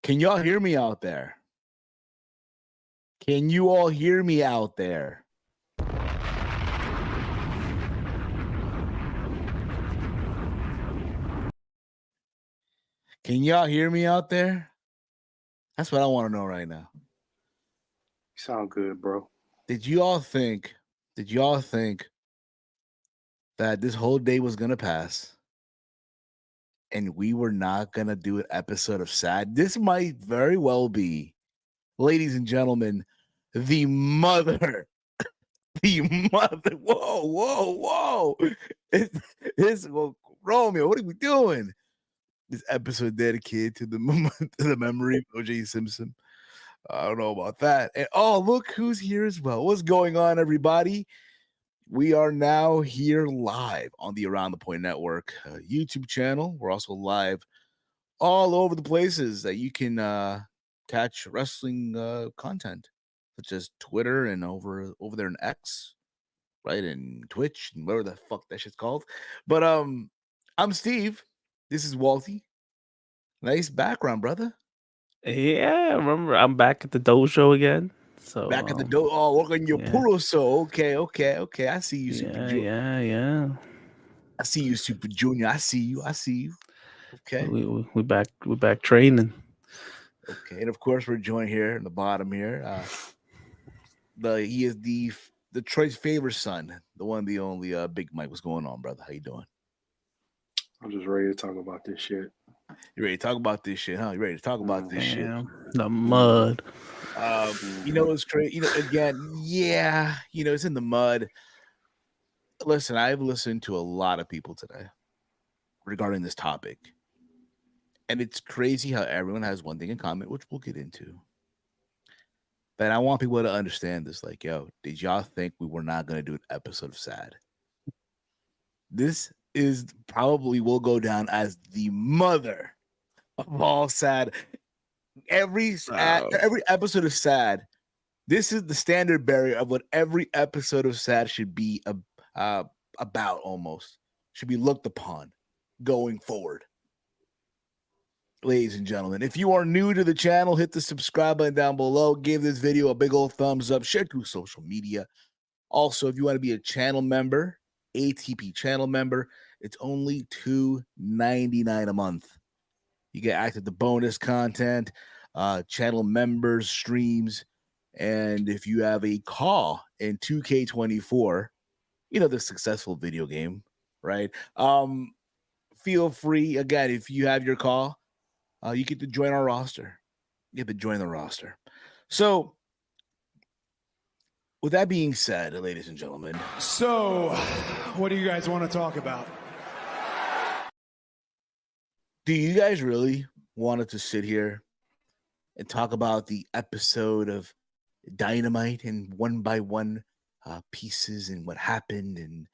Can y'all hear me out there? Can you all hear me out there? Can y'all hear me out there? That's what I want to know right now. You sound good, bro. Did y'all think that this whole day was going to pass and we were not going to do an episode of S.A.D? This might very well be, ladies and gentlemen, the mother. Whoa. Well, Romeo, what are we doing? This episode dedicated to the memory of O.J. Simpson. I don't know about that. And look who's here as well. What's going on, everybody? We are now here live on the Around the Point Network YouTube channel. We're also live all over the places that you can catch wrestling content, such as Twitter and over there in X, right, and Twitch and whatever the fuck that shit's called. But I'm Steve. This is Walty. Nice background, brother. Yeah, remember I'm back at the dojo again. So back at the dojo. Oh, working your puroso. Okay. I see you, Super Junior. Yeah. I see you, Super Junior. I see you. Okay. We back training. Okay, and of course we're joined here in the bottom here. He is the Detroit's favorite son, the one, the only Big Mike. What's going on, brother? How you doing? I'm just ready to talk about this shit. You ready to talk about this shit, huh? You ready to talk about this shit? The mud. It's crazy. Again, it's in the mud. Listen, I've listened to a lot of people today regarding this topic. And it's crazy how everyone has one thing in common, which we'll get into. But I want people to understand this. Like, yo, did y'all think we were not going to do an episode of S.A.D? This is probably will go down as the mother of all S.A.D. Every episode of S.A.D, this is the standard bearer of what every episode of S.A.D should be about, almost. Should be looked upon going forward. Ladies and gentlemen, if you are new to the channel, hit the subscribe button down below. Give this video a big old thumbs up. Share through social media. Also, if you want to be a channel member, ATP channel member, it's only $2.99 a month. You get access to bonus content, channel members, streams, and if you have a call in 2K24, the successful video game, right? Feel free, again, if you have your call, you get to join our roster. You get to join the roster. So, with that being said, ladies and gentlemen. So, what do you guys want to talk about? Do you guys really want to sit here and talk about the episode of Dynamite and one by one pieces and what happened? And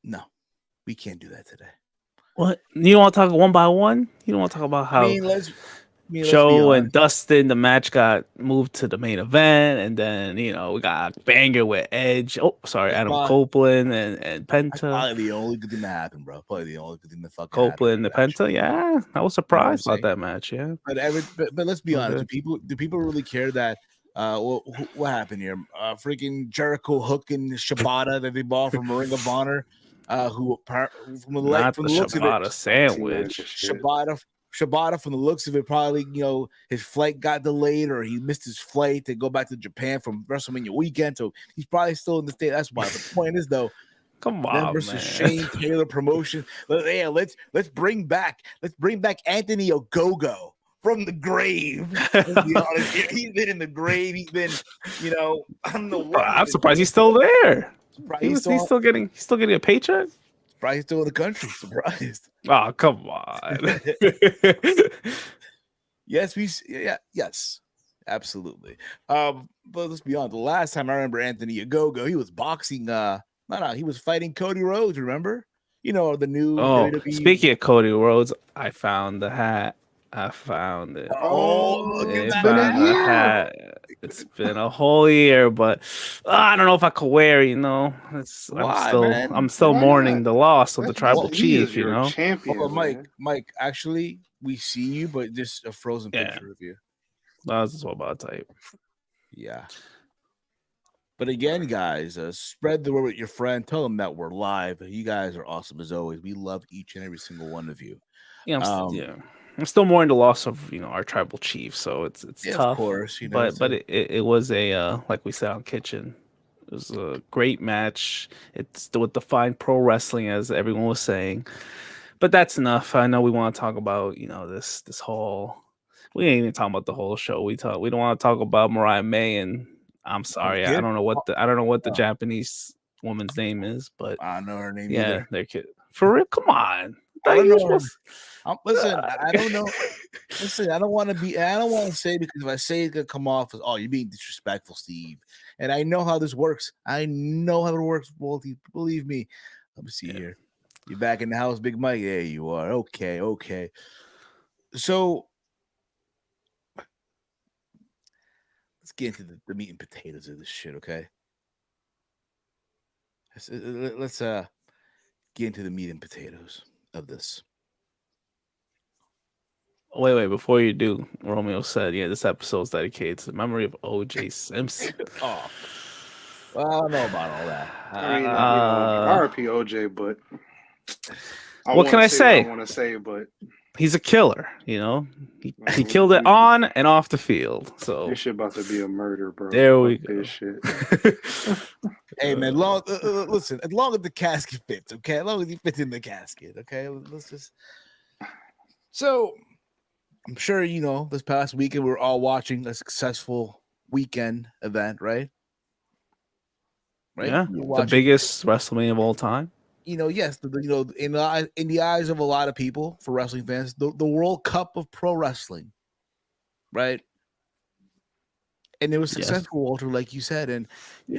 no, we can't do that today. What? You don't want to talk one by one? You don't want to talk about how Joe and Dustin, the match got moved to the main event, and then we got a banger with Edge. Oh, sorry, Adam Copeland and Penta. That's probably the only good thing that happened, bro. Probably the only good thing that fucking Copeland and the Penta. Yeah, I was surprised about that match. Yeah, but let's be honest. Do people really care that? What happened here? Freaking Jericho hooking Shibata that they bought from Ring of Honor. Who from the looks of it, sandwich. Shibata, from the looks of it, probably his flight got delayed or he missed his flight to go back to Japan from WrestleMania weekend, so he's probably still in the state. That's why. The point is, though, come on, versus man. Shane Taylor promotion. Yeah, let's bring back Anthony Ogogo from the grave. Let's be honest. He's been in the grave. He's been, I don't know what. I'm surprised he's still there. He's still getting a paycheck. Probably still in the country. Surprised. Oh, come on. Yes, absolutely. But let's be honest. The last time I remember Anthony Ogogo, he was boxing. He was fighting Cody Rhodes. Remember? The new. WWE. Speaking of Cody Rhodes, I found the hat. I found it. It's been a whole year, but I don't know if I could wear it. I'm still mourning the loss of the Tribal Chief. Champion, Mike. Actually, we see you, but just a frozen picture of you. That was just what about type. Yeah. But again, guys, spread the word with your friend. Tell them that we're live. You guys are awesome as always. We love each and every single one of you. Yeah, I'm still mourning the loss of our tribal chief, so it's tough. Of course, but it was a like we said on Kitchen, it was a great match. It's what defined pro wrestling, as everyone was saying. But that's enough. I know we want to talk about this whole. We ain't even talking about the whole show. We don't want to talk about Mariah May, and I'm sorry, I don't know what the Japanese woman's name is, but I don't know her name yeah, either. they're kid. For real, come on. I don't know. Listen, I don't know. Listen, I don't want to say, because if I say it's gonna come off as, oh, you're being disrespectful, Steve. And I know how this works. I know how it works, Walty. Believe me. Let me see here. You back in the house, Big Mike? Yeah, you are. Okay. So let's get into the meat and potatoes of this shit, okay? Let's get into the meat and potatoes of this. Wait, before you do, Romeo said, this episode is dedicated to the memory of O.J. Simpson. Oh. Well, I don't know about all that. I mean, RP OJ, but what can I say? I want to say, but he's a killer. He killed it on and off the field. So this shit about to be a murder, bro. There we go. This shit. Hey man, listen. As long as the casket fits, okay. As long as he fits in the casket, okay. Let's just. So, I'm sure this past weekend we were all watching a successful weekend event, right? Right. Yeah, the biggest WrestleMania of all time. Yes, in the eyes of a lot of people, for wrestling fans, the World Cup of pro wrestling, right? And it was successful, Walter, like you said. And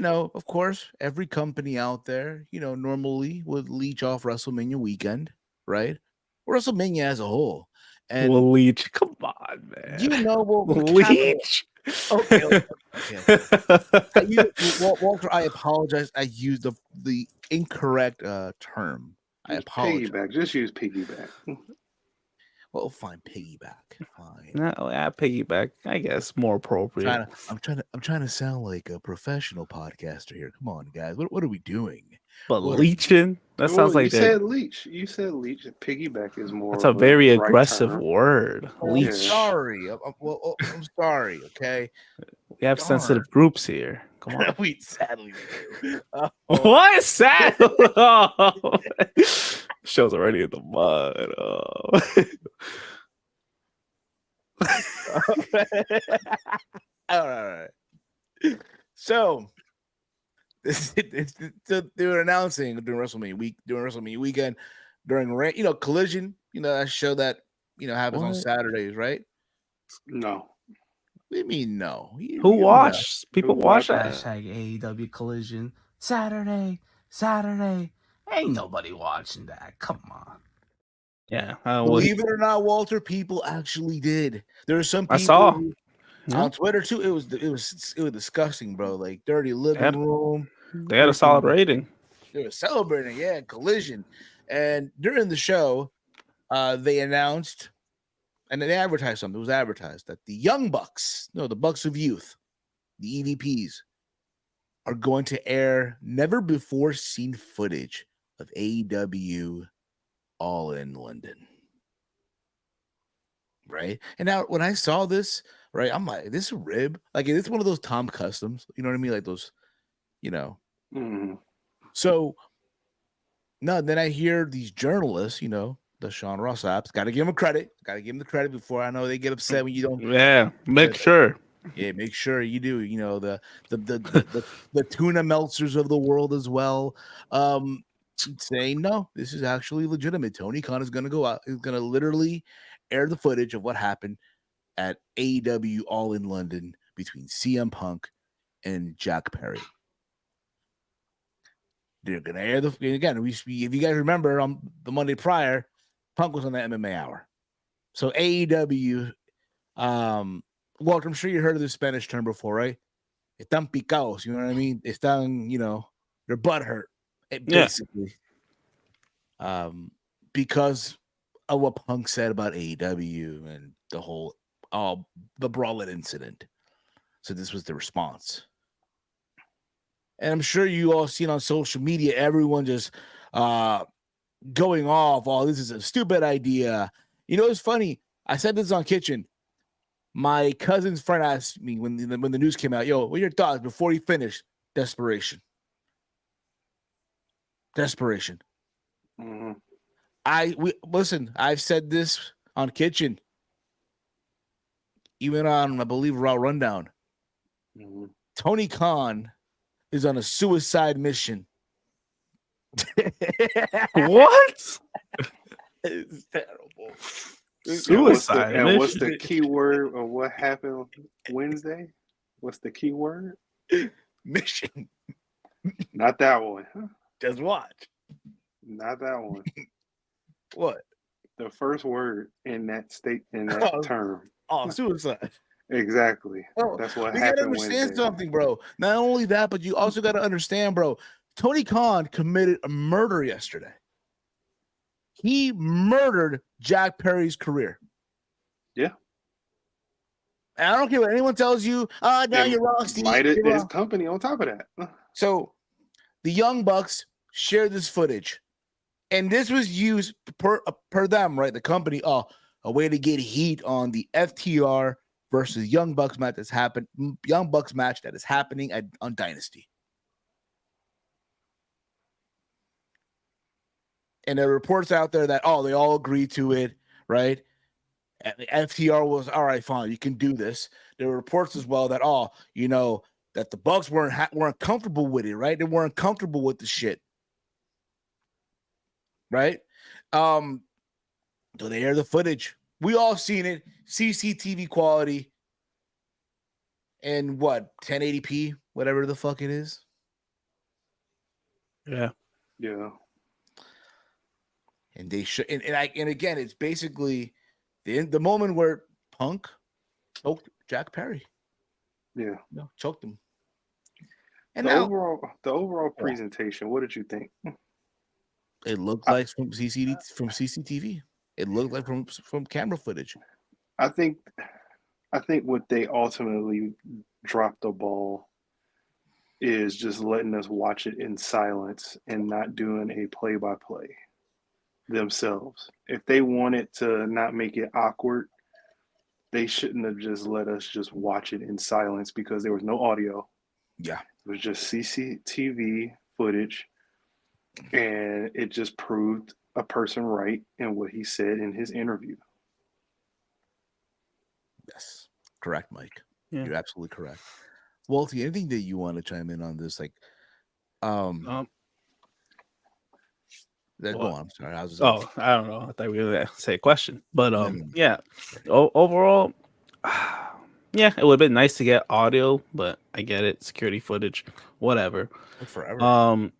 of course, every company out there, normally would leech off WrestleMania weekend, right? WrestleMania as a whole. And leech, come on, man. Leech. Okay. Walter, I apologize. I used the incorrect term. I apologize. Piggyback. Just use piggyback. Well, fine, piggyback. Fine. No, piggyback. I guess more appropriate. I'm trying to sound like a professional podcaster here. Come on, guys. What are we doing? But leeching? That sounds like you said leech. You said leech. Piggyback is more. That's a very aggressive word. Leech. I'm sorry. I'm sorry. Okay. We have sensitive groups here. Come on. We sadly do. What? Sad? Show's already in the mud. All right. So they were announcing during WrestleMania weekend, during Collision, that show that happens on Saturdays, right? No. What do you mean no? Who watched? People watch that. Hashtag AEW Collision Saturday. Ain't nobody watching that. Come on. Yeah. Believe it or not, Walter, people actually did. There are some people I saw on Twitter too. It was disgusting, bro. Like dirty living room. They had a solid rating. They were celebrating, Collision. And during the show, they announced, and they advertised something. It was advertised that the Young Bucks, the Bucks of Youth, the EVPs, are going to air never before seen footage of AEW All in London. Right? And now when I saw this, right, I'm like, this rib, like it's one of those Tom Customs, you know what I mean? Like those, Mm-hmm. So no, then I hear these journalists, the Sean Ross apps, gotta give them credit. Gotta give them the credit before I know they get upset when you don't. Yeah, make sure. Yeah, make sure you do. The tuna Meltzers of the world as well. Saying no, this is actually legitimate. Tony Khan is gonna go out, is gonna literally air the footage of what happened at AEW All in London between CM Punk and Jack Perry. They're gonna air again. If you guys remember on the Monday prior, Punk was on the MMA Hour. So AEW, Walter, I'm sure you heard of the Spanish term before, right? Están picados, you know what I mean? Están, their butt hurt, basically. Because what Punk said about AEW and the whole the Brawlett incident. So this was the response. And I'm sure you all seen on social media, everyone just going off. Oh, this is a stupid idea. You know, it's funny. I said this on Kitchen. My cousin's friend asked me when the news came out, yo, what are your thoughts before you finish? Desperation. Mm-hmm. Listen, I've said this on Kitchen, even on, I believe, Raw Rundown. Mm-hmm. Tony Khan is on a suicide mission. What? It's terrible. Suicide. And what's the key word of what happened Wednesday? What's the key word? Mission. Not that one. Just watch. Not that one. What? The first word in that term. Oh, suicide. Exactly. Oh, that's what you happened. You gotta understand Wednesday. something, bro. Not only that, but you also gotta understand, bro. Tony Khan committed a murder yesterday. He murdered Jack Perry's career. Yeah. And I don't care what anyone tells you. Oh, no, you're wrong, Steve. His company on top of that. So the Young Bucks shared this footage. And this was used per them, right? The company, a way to get heat on the FTR versus Young Bucks match that is happening on Dynasty. And there are reports out there that, they all agreed to it, right? And the FTR was, all right, fine, you can do this. There were reports as well that, that the Bucks weren't comfortable with it, right? They weren't comfortable with the shit, right? So they air the footage. We all seen it, CCTV quality, and 1080p, whatever the fuck it is. Yeah. And they should, and again, it's basically the moment where Punk choked Jack Perry. Yeah, choked him. And the overall presentation, what did you think? It looked like from CCTV. It looked like from camera footage. I think what they ultimately dropped the ball is just letting us watch it in silence and not doing a play-by-play themselves. If they wanted to not make it awkward, they shouldn't have just let us just watch it in silence because there was no audio. Yeah. It was just CCTV footage, and it just proved a person right in what he said in his interview. Yes. Correct, Mike. Yeah. You're absolutely correct. Walty, anything that you want to chime in on this? Go on. I'm sorry. I don't know. I thought we were going to say a question. But yeah. Overall, yeah, it would have been nice to get audio, but I get it. Security footage, whatever. Forever.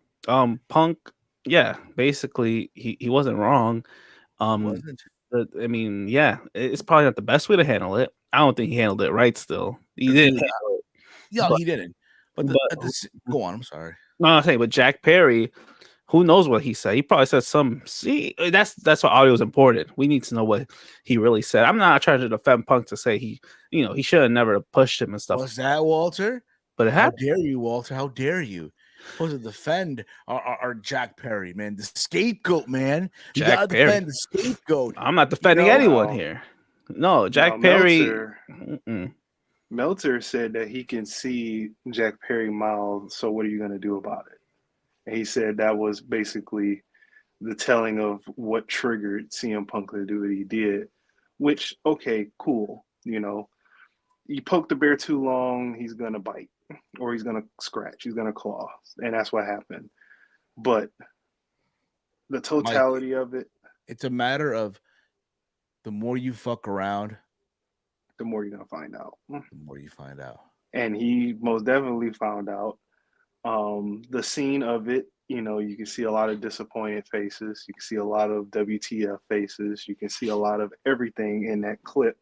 Punk, yeah, basically he wasn't wrong. Wasn't. I mean, yeah, it's probably not the best way to handle it. I don't think he handled it right. Still, he didn't. Yeah, he didn't. But go on. I'm sorry. No, I'm saying, but Jack Perry, who knows what he said? He probably said some. See, that's why audio is important. We need to know what he really said. I'm not trying to defend Punk to say he should have never pushed him and stuff. Was that Walter? But how dare you, Walter? How dare you? Supposed to defend our Jack Perry, man, the scapegoat, man. You gotta defend the scapegoat. I'm not defending anyone here. No, Jack Perry. Meltzer said that he can see Jack Perry miles. So what are you going to do about it? And he said that was basically the telling of what triggered CM Punk to do what he did. Which, okay, cool. You poke the bear too long, he's going to bite. Or he's going to scratch. He's going to claw. And that's what happened. But the totality of it. It's a matter of the more you fuck around, the more you're going to find out. The more you find out. And he most definitely found out. The scene of it, you can see a lot of disappointed faces. You can see a lot of WTF faces. You can see a lot of everything in that clip.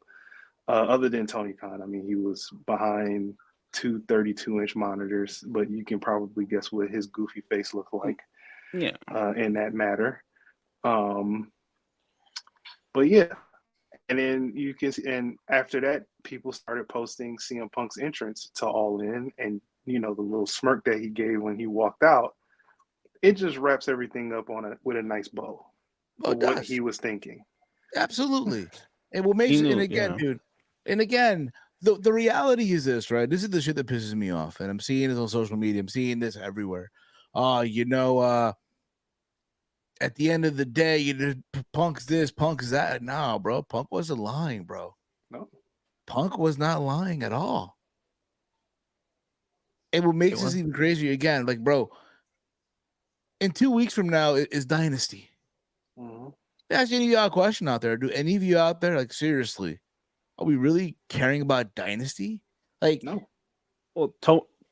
Other than Tony Khan. I mean, he was behind two 32-inch monitors, but you can probably guess what his goofy face looked like. Yeah. In that matter. But yeah, and then you can see, and after that, people started posting CM Punk's entrance to All In, and the little smirk that he gave when he walked out. It just wraps everything up with a nice bow of what he was thinking. Absolutely. And what makes it, and again, dude, and again, the reality is this, right? This is the shit that pisses me off, and I'm seeing this on social media. I'm seeing this everywhere. At the end of the day, Punk's this, Punk's that. Nah, bro, Punk wasn't lying, bro. No, Punk was not lying at all. And what makes this even crazier, again, like, bro, in 2 weeks from now is Dynasty. Mm-hmm. Ask any of y'all a question out there. Do any of you out there, like, seriously, are we really caring about Dynasty? Like, no. Well,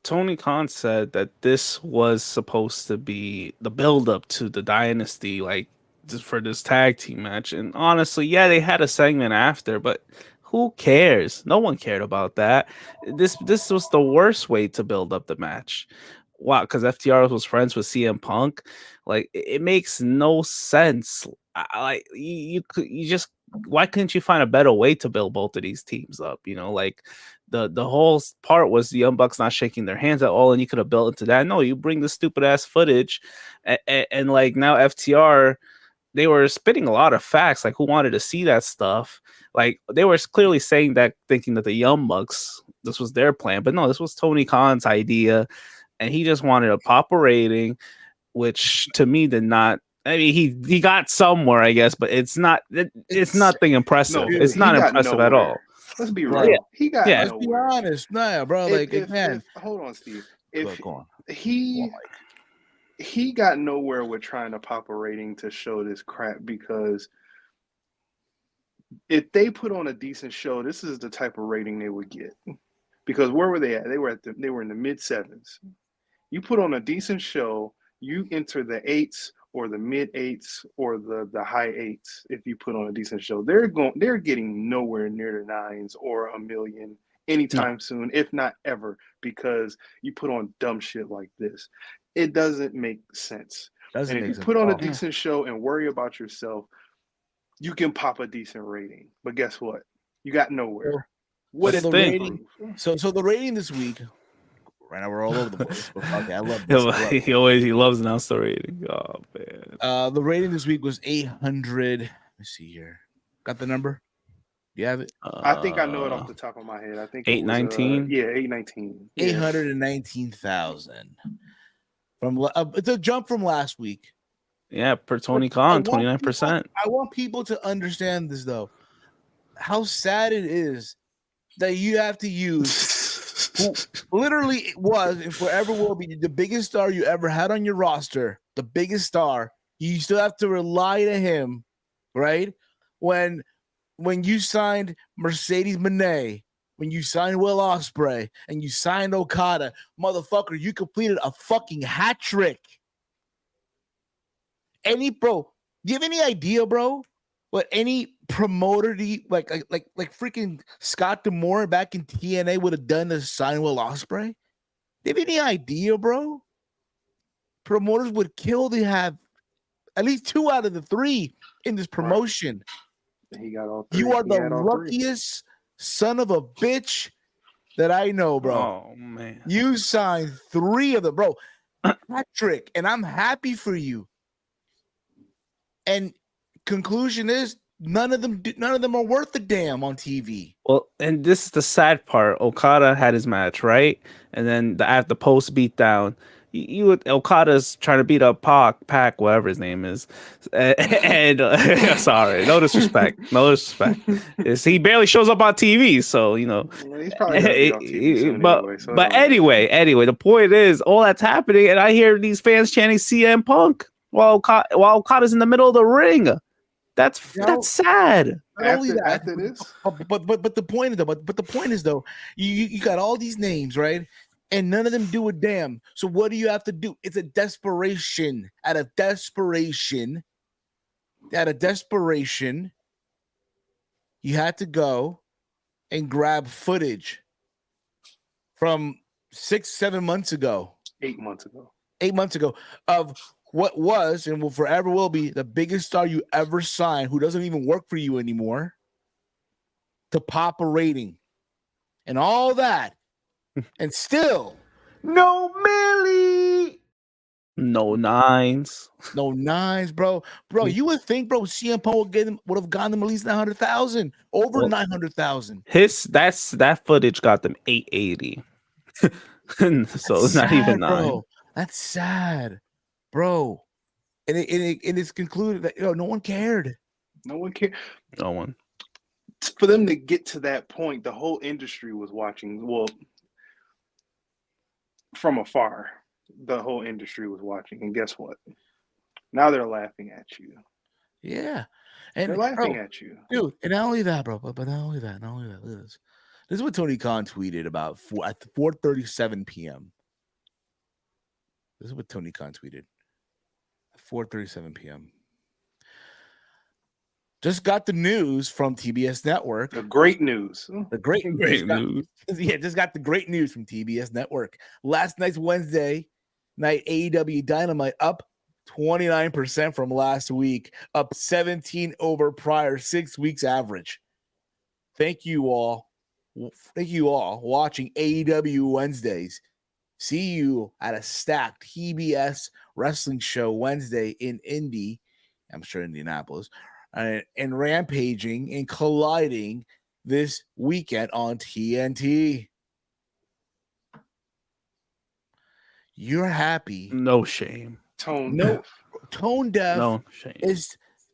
Tony Khan said that this was supposed to be the build-up to the Dynasty, like, for this tag team match. And honestly, yeah, they had a segment after, but who cares? No one cared about that. This was the worst way to build up the match. Wow, because FTR was friends with CM Punk. Like, it makes no sense. Like, you just, why couldn't you find a better way to build both of these teams up? Like, the whole part was the Young Bucks not shaking their hands at all, and you could have built into that. No, you bring the stupid ass footage, and like, now FTR, they were spitting a lot of facts. Like, who wanted to see that stuff? Like, they were clearly saying that, thinking that the Young Bucks, this was their plan, but no, this was Tony Khan's idea, and he just wanted a pop a rating, which to me did not. I mean, he got somewhere, I guess, but it's nothing impressive. No, it's not impressive at all. Let's be real. Yeah. He got let's be honest. Nah, bro. Hold on, Steve. If he got nowhere with trying to pop a rating to show this crap, because if they put on a decent show, this is the type of rating they would get. Because where were they at? They were in the mid-7s. You put on a decent show, you enter the 8s or the mid-8s or the high 8s. If you put on a decent show, they're getting nowhere near the 9s or a million anytime soon, if not ever, because you put on dumb shit like this. It doesn't make sense. And if you put on a decent show and worry about yourself, you can pop a decent rating. But guess what? You got nowhere. What is the rating? So the rating this week. Right now we're all over the place. Okay, I love this. He loves announce the rating. Oh man. The rating this week was 800. Let me see here. Got the number? You have it? I think I know it off the top of my head. I think 819. Yeah, 819. 819,000. It's a jump from last week. Yeah, per Tony Khan, 29%. I want people to understand this though. How sad it is that you have to use who literally it was and forever will be the biggest star you ever had on your roster, the biggest star. You still have to rely to him, right? When you signed Mercedes Moné, when you signed Will Ospreay, and you signed Okada, motherfucker, you completed a fucking hat trick. Do you have any idea, bro? What any promoter like freaking Scott D'Amore back in TNA would have done to sign Will Ospreay? Do you have any idea, bro? Promoters would kill to have at least 2 out of the 3 in this promotion. Right. He got all 3. You are the luckiest son of a bitch that I know, bro. Oh man, you signed 3 of them, bro. Patrick, and I'm happy for you. And conclusion is none of them are worth a damn on TV. Well, and this is the sad part. Okada had his match, right? And then at the post beatdown, Okada's trying to beat up Pac, whatever his name is, and sorry, no disrespect. He barely shows up on TV, so he's probably gonna be on TV soon anyway, the point is, all that's happening, and I hear these fans chanting CM Punk while Okada's in the middle of the ring. That's sad. Not only that, after this, but the point is though, you got all these names, right? And none of them do a damn. So what do you have to do? It's a desperation. Out of desperation, you had to go and grab footage from 6-7 months ago. 8 months ago. 8 months ago of what was and will forever will be the biggest star you ever signed, who doesn't even work for you anymore, to pop a rating and all that, and still no Millie, no nines, bro. You would think, bro, CM Punk would have gotten them at least 900,000, over 900,000. That footage got them 880. So it's not even 9. Bro. That's sad, bro. And it's concluded that no one cared. No one cared. No one. For them to get to that point, the whole industry was watching. Well, from afar, the whole industry was watching. And guess what? Now they're laughing at you. Yeah. And they're laughing at you. Dude, and not only that, bro, but not only that. Look at this. This is what Tony Khan tweeted about at 4:37 p.m. This is what Tony Khan tweeted at 4:37 p.m. Just got the news from TBS Network. The great news. The great news. Yeah, just got the great news from TBS Network. Last night's Wednesday night AEW Dynamite up 29% from last week, up 17 over prior 6 weeks average. Thank you all watching AEW Wednesdays. See you at a stacked TBS wrestling show Wednesday in Indy. I'm sure Indianapolis. And rampaging and colliding this weekend on TNT. You're happy. No shame. Tone deaf. No shame.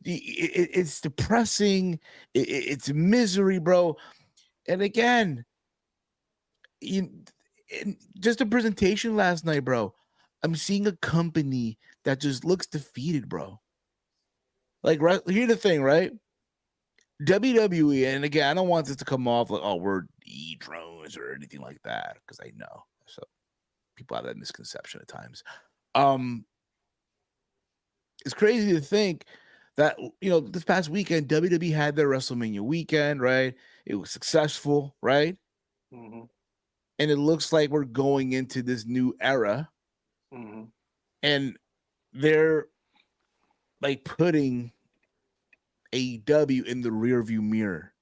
It's depressing. It's misery, bro. And again, just a presentation last night, bro. I'm seeing a company that just looks defeated, bro. Like, right, here's the thing, right? WWE, and again, I don't want this to come off like, oh, we're drones or anything like that, because I know. So people have that misconception at times. It's crazy to think that, this past weekend, WWE had their WrestleMania weekend, right? It was successful, right? Mm-hmm. And it looks like we're going into this new era. Mm-hmm. And they're like putting AEW in the rearview mirror.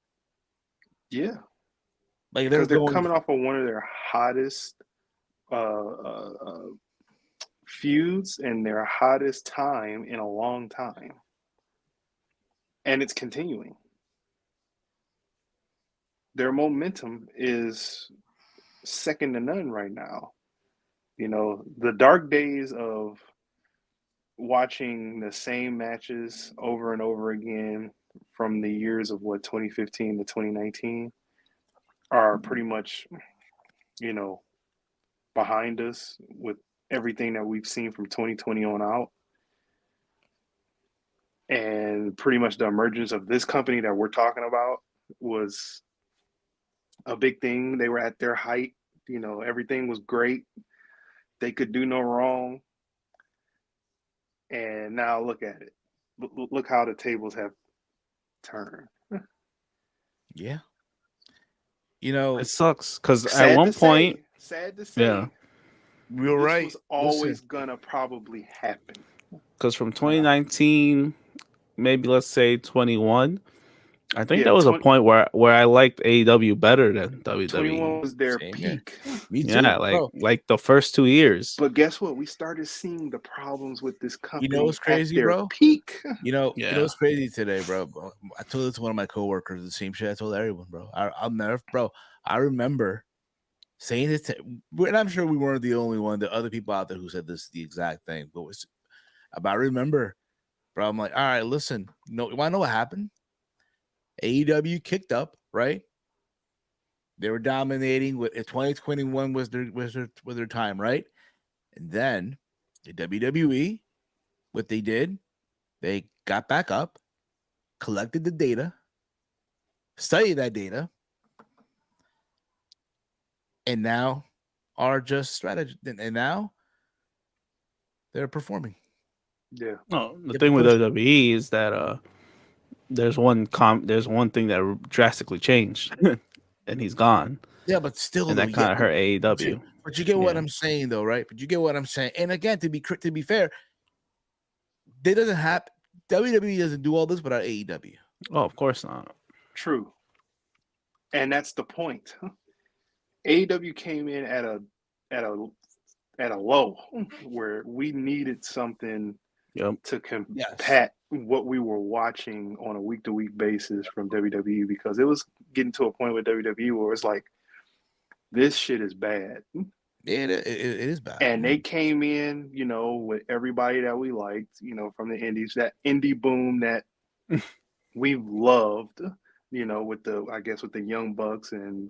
Yeah. Like they're coming off of one of their hottest feuds and their hottest time in a long time. And it's continuing. Their momentum is second to none right now. The dark days of watching the same matches over and over again from the years of 2015 to 2019 are pretty much, behind us with everything that we've seen from 2020 on out. And pretty much the emergence of this company that we're talking about was a big thing. They were at their height. Everything was great. They could do no wrong. And now look at it. Look how the tables have turned. Yeah. It sucks because at one point, sad to say, yeah, you're right. This was always gonna probably happen. Because from 2019, maybe let's say 21, I think there was a point where I liked AEW better than WWE. 21 was their peak. Me too. Yeah, like the first 2 years. But guess what? We started seeing the problems with this company. What's crazy, bro? Peak. What's crazy today, bro? I told this to one of my coworkers, the same shit I told everyone, bro. I'll never, bro. I remember saying this and I'm sure we weren't the only one. There are other people out there who said this the exact thing. But I remember, bro. I'm like, all right, listen. You want to know what happened? AEW kicked up, right? They were dominating. 2021 was their time, right? And then the WWE, what they did, they got back up, collected the data, studied that data, and now are just strategy. And now they're performing. Yeah. No, the thing with WWE is that there's one thing that drastically changed, and he's gone. Yeah, but still, and that kind of hurt AEW. But you get what I'm saying, though, right? But you get what I'm saying. And again, to be fair, They doesn't happen. WWE doesn't do all this without AEW. Oh, of course not. True. And that's the point. AEW came in at a low where we needed something to combat what we were watching on a week-to-week basis from WWE, because it was getting to a point with WWE where it's like, this shit is bad. It is bad. And they came in, you know, with everybody that we liked, you know, from the indies, that indie boom that we loved, you know, with the Young Bucks and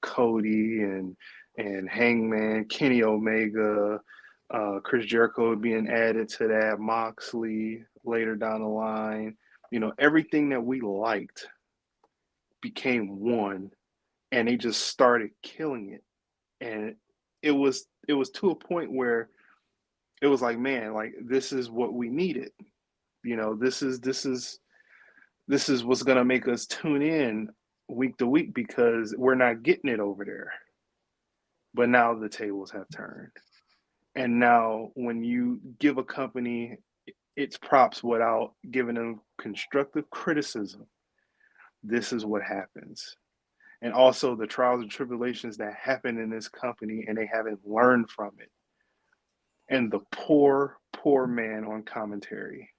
Cody and Hangman, Kenny Omega, Chris Jericho being added to that, Moxley later down the line, you know, everything that we liked became one, and they just started killing it. And it was to a point where it was like, man, like, this is what we needed. You know, this is what's gonna make us tune in week to week, because we're not getting it over there. But now the tables have turned. And now when you give a company its props without giving them constructive criticism, this is what happens. And also the trials and tribulations that happen in this company, and they haven't learned from it. And the poor man on commentary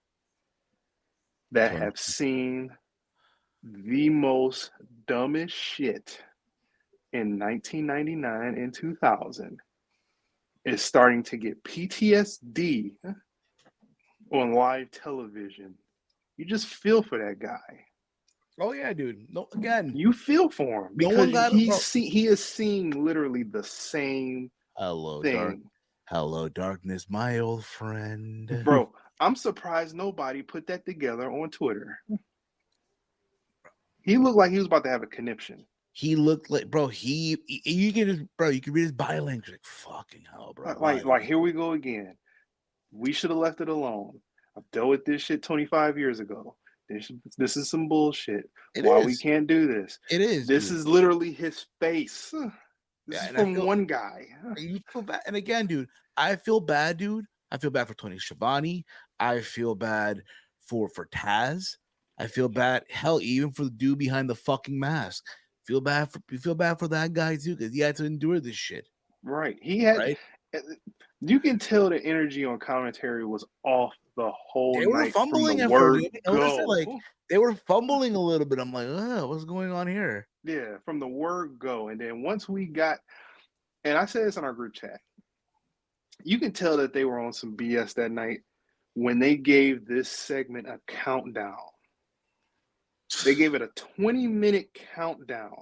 that have seen the most dumbest shit in 1999 and 2000 is starting to get PTSD on live television. You just feel for that guy. Oh yeah, dude. No, again, you feel for him because he is seeing literally the same thing. Hello, darkness, my old friend. Bro, I'm surprised nobody put that together on Twitter. He looked like he was about to have a conniption. He looked like, bro. You can read his body language. Like, fucking hell, bro. Like here we go again. We should have left it alone. I've dealt with this shit 25 years ago. This is some bullshit. We can't do this? It is. This is literally his face. This is from one guy. You feel bad. And again, dude, I feel bad, dude. I feel bad for Tony Schiavone. I feel bad for Taz. I feel bad, hell, even for the dude behind the fucking mask. You feel bad for that guy too, because he had to endure this shit. Right. He had. Right? You can tell the energy on commentary was off the whole night. They were fumbling from the word go. Like, they were fumbling a little bit. I'm like, oh, what's going on here? Yeah, from the word go. And then once we got, and I said this in our group chat, you can tell that they were on some BS that night when they gave this segment a countdown. They gave it a 20-minute countdown.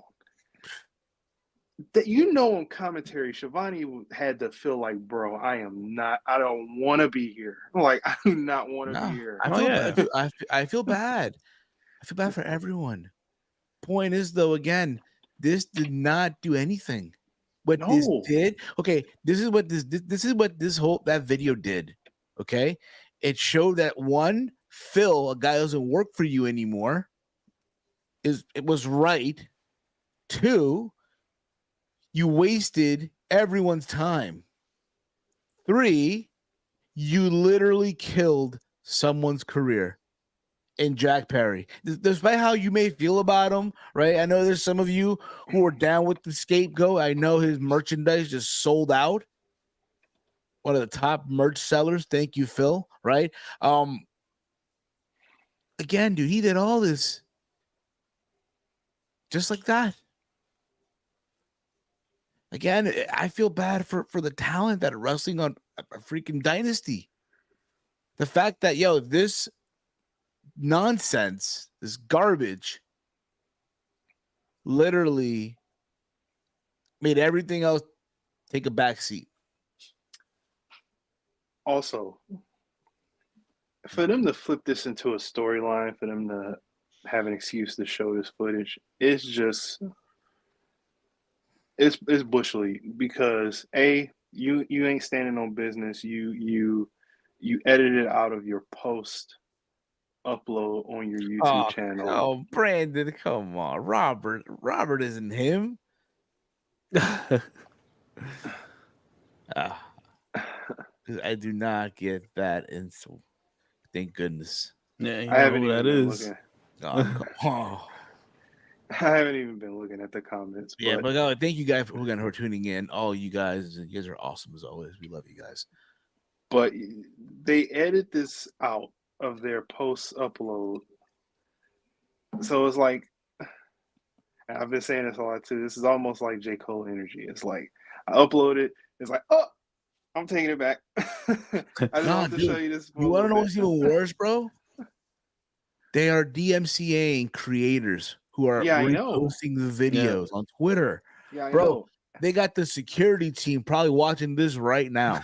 That, you know, on commentary, Schiavone had to feel like, bro, I don't want to be here. Like, I do not want to be here. I feel bad. I feel bad for everyone. Point is, though, again, this did not do anything. This did, okay, this is what that video did. Okay, it showed that one, Phil, a guy who doesn't work for you anymore, it was right. Two, you wasted everyone's time. Three, you literally killed someone's career in Jack Perry. Despite how you may feel about him, right? I know there's some of you who are down with the scapegoat. I know his merchandise just sold out. One of the top merch sellers. Thank you, Phil. Right? Again, dude, he did all this just like that. Again, I feel bad for the talent that are wrestling on a freaking Dynasty. The fact that, this nonsense, this garbage, literally made everything else take a back seat. Also, for them to flip this into a storyline, for them to have an excuse to show this footage, it's just... It's bush league, because you ain't standing on business. You edited it out of your post upload on your YouTube channel. Oh, Brandon, come on, Robert isn't him. I do not get that insult. Thank goodness. Yeah, I haven't who even that been is. looking. Oh. I haven't even been looking at the comments. Yeah, but thank you guys for tuning in. All you guys are awesome as always. We love you guys. But they edit this out of their post upload, so it's like, I've been saying this a lot too. This is almost like J. Cole energy. It's like I upload it. It's like, oh, I'm taking it back. I just want to show you this. You want to know what's even worse, bro? They are DMCA creators who are reposting the videos on Twitter. Yeah, bro, they got the security team probably watching this right now.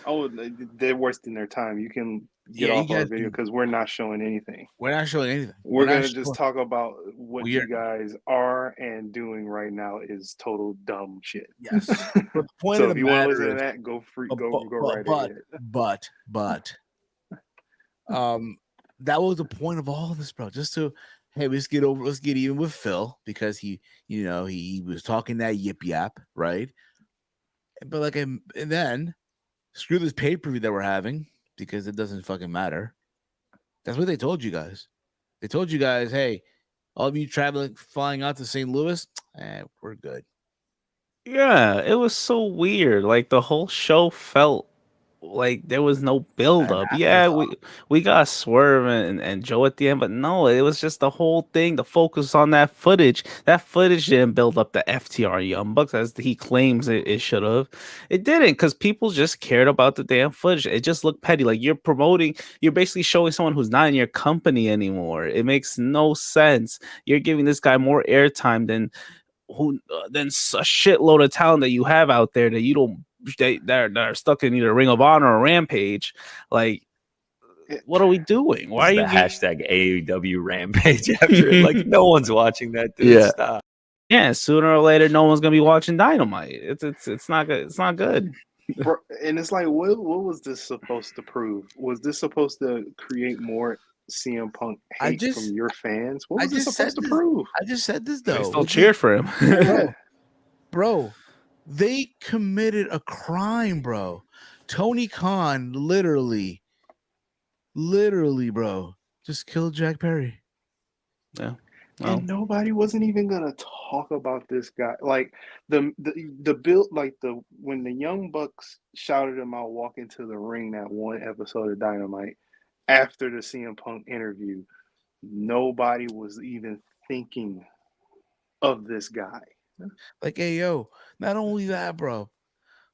Oh, they're wasting their time. You can get off our video because we're not showing anything. We're not showing anything. We're going to just talk about what you guys are and doing right now is total dumb shit. Yes. But the point so of if you want to listen to that, go right ahead. But that was the point of all of this, bro. Just to let's get even with Phil because he was talking that yip yap, right? But like, and then screw this pay-per-view that we're having because it doesn't fucking matter. That's what they told you guys. They told you guys, hey, all of you flying out to St. Louis, we're good. Yeah, it was so weird. Like the whole show felt like there was no build up. Yeah, we got Swerve and Joe at the end, but no, it was just the whole thing. The focus on that footage. That footage didn't build up the FTR Young Bucks as he claims it should have. It didn't because people just cared about the damn footage. It just looked petty. Like you're basically showing someone who's not in your company anymore. It makes no sense. You're giving this guy more airtime than a shitload of talent that you have out there that you don't. That are stuck in either Ring of Honor or Rampage. Like, what are we doing? Why are you hashtag AEW Rampage after it? Like, no one's watching that, dude. Yeah. Stop. Yeah, sooner or later, no one's gonna be watching Dynamite. It's not good. It's not good. Bro, and it's like, what was this supposed to prove? Was this supposed to create more CM Punk hate from your fans? What was this supposed to prove? I just said this though. They still cheered for him, bro. They committed a crime, bro. Tony Khan literally, bro, just killed Jack Perry. Yeah. Well, and nobody wasn't even gonna talk about this guy. Like the build, like when the Young Bucks shouted him out walking to the ring that one episode of Dynamite after the CM Punk interview, nobody was even thinking of this guy. Like, hey, yo, not only that, bro,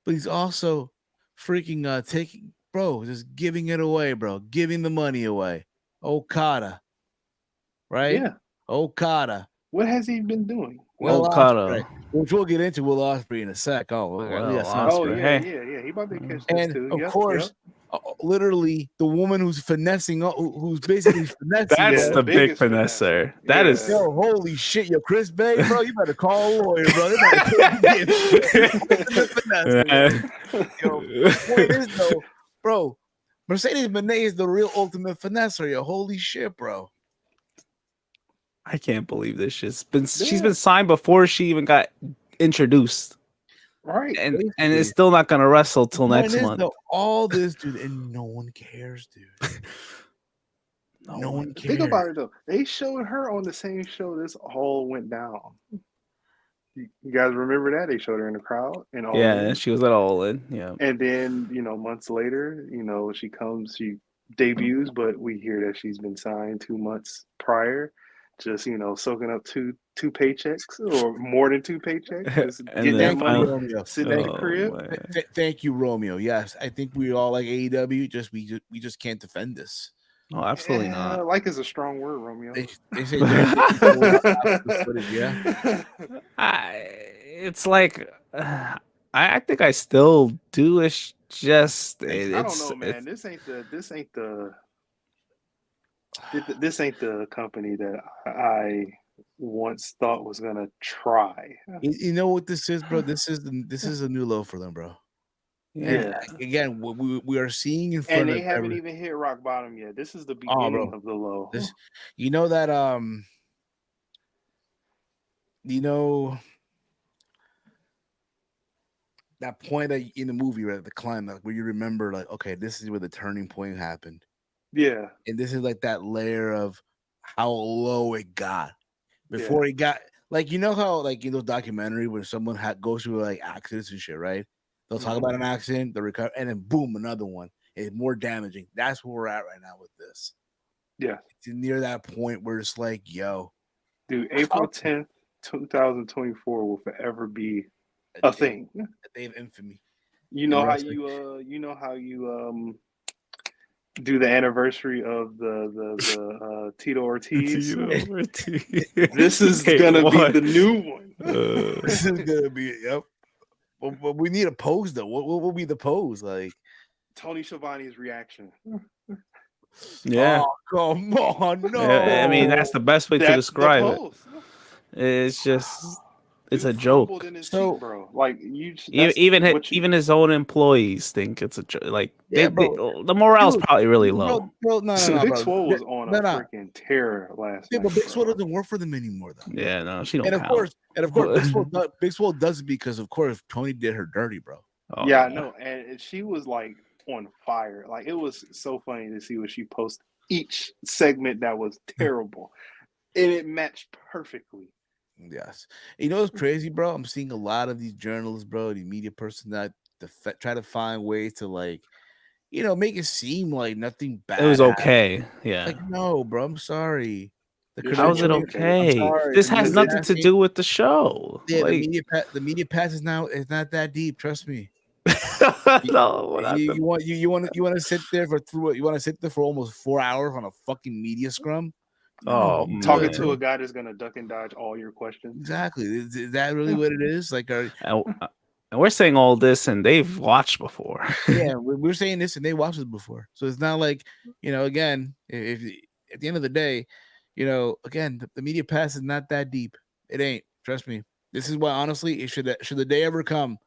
but he's also freaking taking, bro, just giving it away, bro, giving the money away. Okada, right? Yeah. Okada. What has he been doing? Okada. Which we'll get into Will Ospreay in a sec. Yeah. He about to catch this too. Of course, literally the woman who's finessing, who's basically finessing. That's the big finesser. That is holy shit, yo, Chris Bay, bro, you better call a lawyer, bro. The point is though, bro, Mercedes Moné is the real ultimate finesser, yo. Holy shit, bro. I can't believe this shit's been. She's been signed before she even got introduced, right? And it's still not gonna wrestle till next month. Though, all this, dude, and no one cares, dude. No one cares. Think about it though. They showed her on the same show this all went down. You guys remember that? They showed her in the crowd and all. Yeah, she was at All In. Yeah, and then months later, she debuts, but we hear that she's been signed 2 months prior. Just soaking up two paychecks or more than 2 paychecks, just getting that money, sitting in the crib. Thank you, Romeo. Yes, I think we all like AEW. We just can't defend this. No, absolutely not. Like is a strong word, Romeo. They say yeah. It's like I think I still do. It's just I don't know, man. This ain't the company that I once thought was gonna try. You know what this is, bro? This is a new low for them, bro. Yeah. And again, we are seeing in front and of they haven't even hit rock bottom yet. This is the beginning of the low. That point that in the movie, right, the climb, like where you remember, like, okay, this is where the turning point happened. Yeah. And this is like that layer of how low it got before it got like, you know how like in those documentary where someone goes through like accidents and shit, right? They'll talk about an accident, they'll recover, and then boom, another one. It's more damaging. That's where we're at right now with this. Yeah. It's near that point where it's like, yo. Dude, April 10th, 2024 will forever be a thing. A day of infamy. You know how you do the anniversary of the Tito Ortiz. This is gonna be the new one. This is gonna be But we need a pose though. What will be the pose? Like Tony Schiavone's reaction. Yeah. Oh, come on, no. I mean, that's the best way to describe it. It's just, it's a joke. So, bro, like even his own employees think it's a joke. Like, the morale's probably really low. Bro, no, Big Swole was on a freaking terror last night. But Big Swole doesn't work for them anymore, though. Yeah, no, she don't. And of course, Big Swole does it because, of course, Tony did her dirty, bro. Oh, yeah, I know, and she was like on fire. Like, it was so funny to see what she posted each segment that was terrible, and it matched perfectly. Yes. You know what's crazy, bro? I'm seeing a lot of these journalists, bro, the media person that try to find ways to, like, you know, make it seem like nothing bad. It was okay. Yeah. Like, no, bro, I'm sorry. How is it okay? This has nothing to do with the show. Yeah, like, the media pass is not that deep. Trust me. No, you want to sit there for almost 4 hours on a fucking media scrum. Oh, talking to a guy that's gonna duck and dodge all your questions. Exactly. Is that really what it is? Like, and we're saying all this, and they've watched before. Yeah, we're saying this, and they watched it before. So it's not like, you know. Again, if at the end of the day, you know, again, the media pass is not that deep. It ain't. Trust me. This is why, honestly, should the day ever come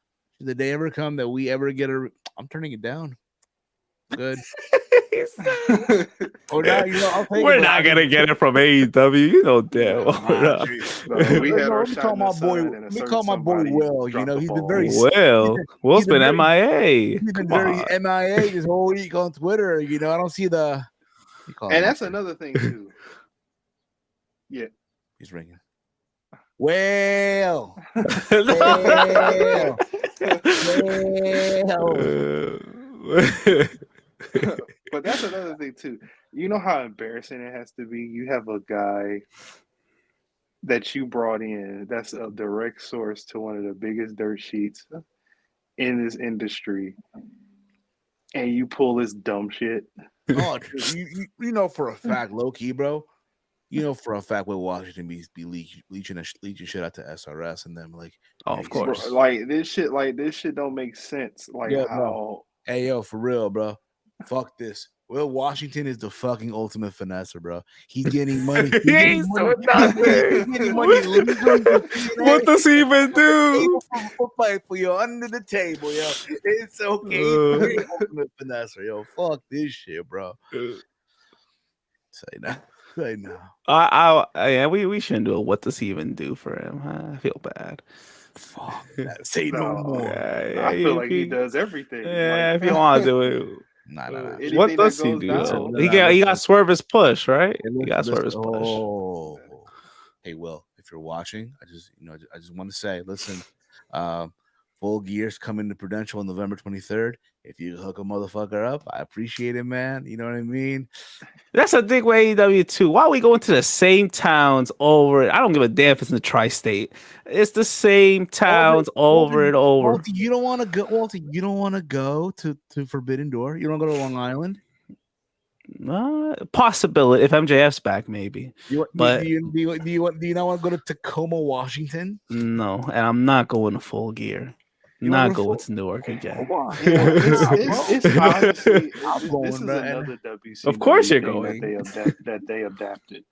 that we ever get I'm turning it down. Good. Or not, you know, we're not gonna get it from AEW, you know damn. We had our shot. Let me call my boy Will. You know, he's been very Will's been MIA. He's been very MIA this whole week on Twitter. You know, I don't see the. And that's another thing too. Yeah, he's ringing. Well. But that's another thing too. You know how embarrassing it has to be? You have a guy that you brought in that's a direct source to one of the biggest dirt sheets in this industry, and you pull this dumb shit. Oh, you know for a fact, low key, bro. You know for a fact Will Washington be leeching shit out to SRS and them, like, oh, of course. Bro, like this shit don't make sense. Like, yeah, how? Bro. Hey, yo, for real, bro. Fuck this. Will Washington is the fucking ultimate finesser, bro. He's getting money. He's doing nothing. What does he even do? For you under the table, yo. It's okay. Ultimate finesser, yo. Fuck this shit, bro. Say no. Yeah, we shouldn't do it. What does he even do for him? I feel bad. Fuck that. Say no more. Yeah, I feel like he does everything. Yeah, if you want to do it. Nah. What does he do? He got Swerve's push, right? He got Swerve's push. Oh. Hey, Will, if you're watching, I just want to say, listen, Full Gear's coming to Prudential on November 23rd. If you hook a motherfucker up, I appreciate it, man. You know what I mean? That's a thing with AEW too. Why are we going to the same towns over? I don't give a damn if it's in the tri-state. It's the same towns over and over. Walter, you don't want to go. Walter, you don't want to go to Forbidden Door. You don't go to Long Island. Possibility if MJF's back, maybe. Do you not want to go to Tacoma, Washington? No, and I'm not going to Full Gear. Not going to Newark again. It's honestly, this is another WC. Of course you're going. That they adapted.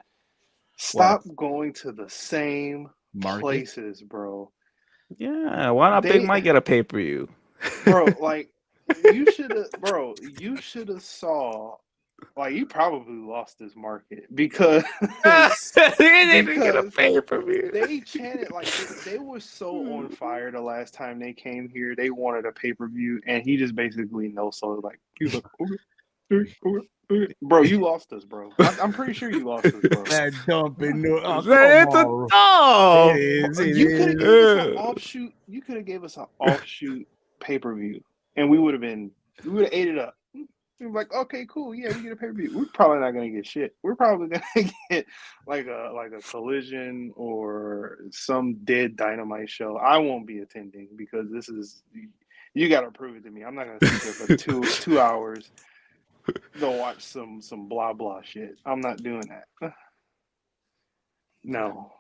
Stop going to the same places, bro. Yeah, why not Big Mike get a pay-per-view? Bro, like, you should have saw. Like, you probably lost this market because they didn't get a pay-per-view. They chanted like they were so on fire the last time they came here. They wanted a pay-per-view, and he just basically no sold. Like, he was like, okay. Bro, you lost us, bro. I'm pretty sure you lost us, bro. That dumping. Oh, It's a come on. dog. It is. You could have gave us an offshoot. You could have gave us an offshoot pay-per-view, and we would have ate it up. We were like, okay, cool, yeah, we get a pay-per-view. We're probably not gonna get shit. We're probably gonna get like a Collision or some dead Dynamite show. I won't be attending because this is, you got to prove it to me. I'm not gonna sit there for two hours to watch some blah blah shit. I'm not doing that. No.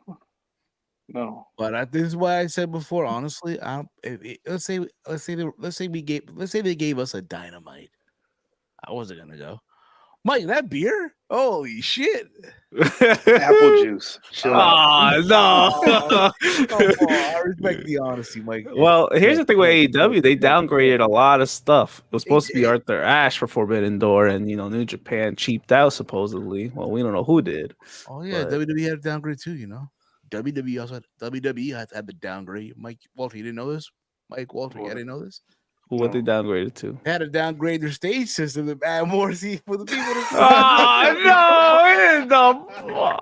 But this is why I said before. Honestly, let's say they gave us a Dynamite. I wasn't gonna go. Mike, that beer? Holy shit! Apple juice. Chill out. No. Come on, I respect the honesty, Mike. Well, here's the thing with AEW. They downgraded a lot of stuff. It was supposed to be Arthur Ashe for Forbidden Door, and New Japan cheaped out supposedly. Well, we don't know who did. Oh yeah, WWE had a downgrade too. WWE also had the downgrade. Mike Walter, you didn't know this? Mike Walter, you didn't know this? What they downgraded to? They had to downgrade their stage system to add more seats for the people. Oh no!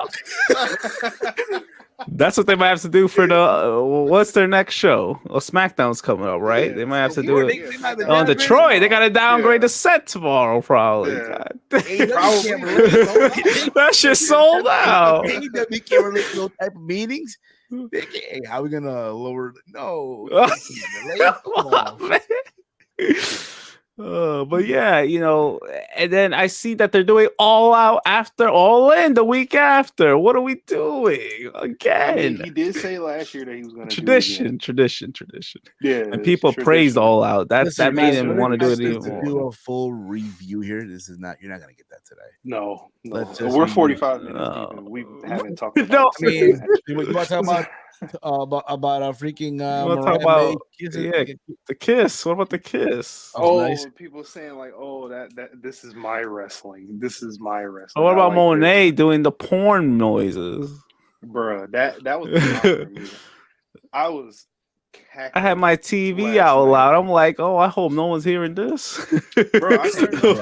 That's what they might have to do for the. What's their next show? Oh, SmackDown's coming up, right? They might have to do it on Detroit. They got to downgrade the set tomorrow, probably. Yeah. That shit sold out. AEW can't relate to those type of meetings. Hey, how are we gonna lower? No. But yeah, and then I see that they're doing All Out after All In the week after. What are we doing again? He did say last year that he was going to tradition. Yeah, and people praised All Out. That made him want to do it even more. Do a full review here. This is not. You're not going to get that today. No. We're 45 minutes deep, and we haven't talked about. No, I mean, you want to talk about a freaking the kiss. What about the kiss? Oh, nice. People saying like, "Oh, that this is my wrestling. This is my wrestling." What about Monet doing the porn noises? Bruh, that was for me. I was. I had my TV out loud. I'm like, oh, I hope no one's hearing this. Bro, I heard so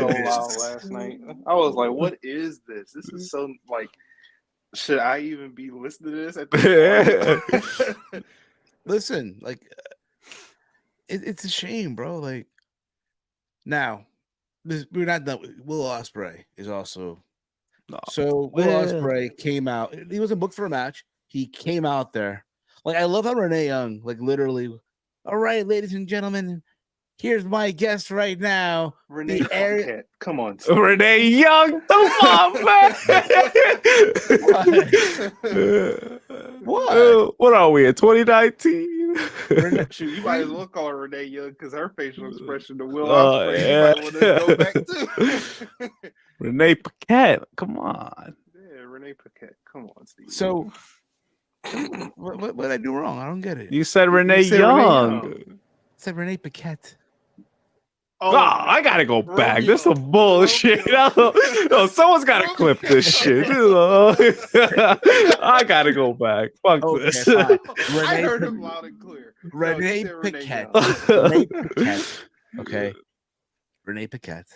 loud last night. I was like, what is this? This is so like. Should I even be listening to this at this point? Listen, like, it's a shame, bro. Like, now, we're not done. Will Ospreay is also. No. So Will Ospreay came out. He wasn't booked for a match. He came out there. Like, I love how Renee Young, like, literally, all right, ladies and gentlemen, here's my guest right now. Renee Paquette. Come on. Steve. Renee Young. Come on, man. What? What are we in 2019? Shoot, you might as well call her Renee Young because her facial expression to Will Ospreay. You might want to go back to. Renee Paquette. Come on. Yeah, Renee Paquette. Come on, Steve. So, what did I do wrong? I don't get it. You said Renee Young. I said Renee Paquette. Oh, I gotta go back. This is some bullshit. No, someone's gotta clip this shit. I gotta go back. Fuck this. I heard him loud and clear. Renee Paquette. Renee Paquette. Okay. Renee Paquette.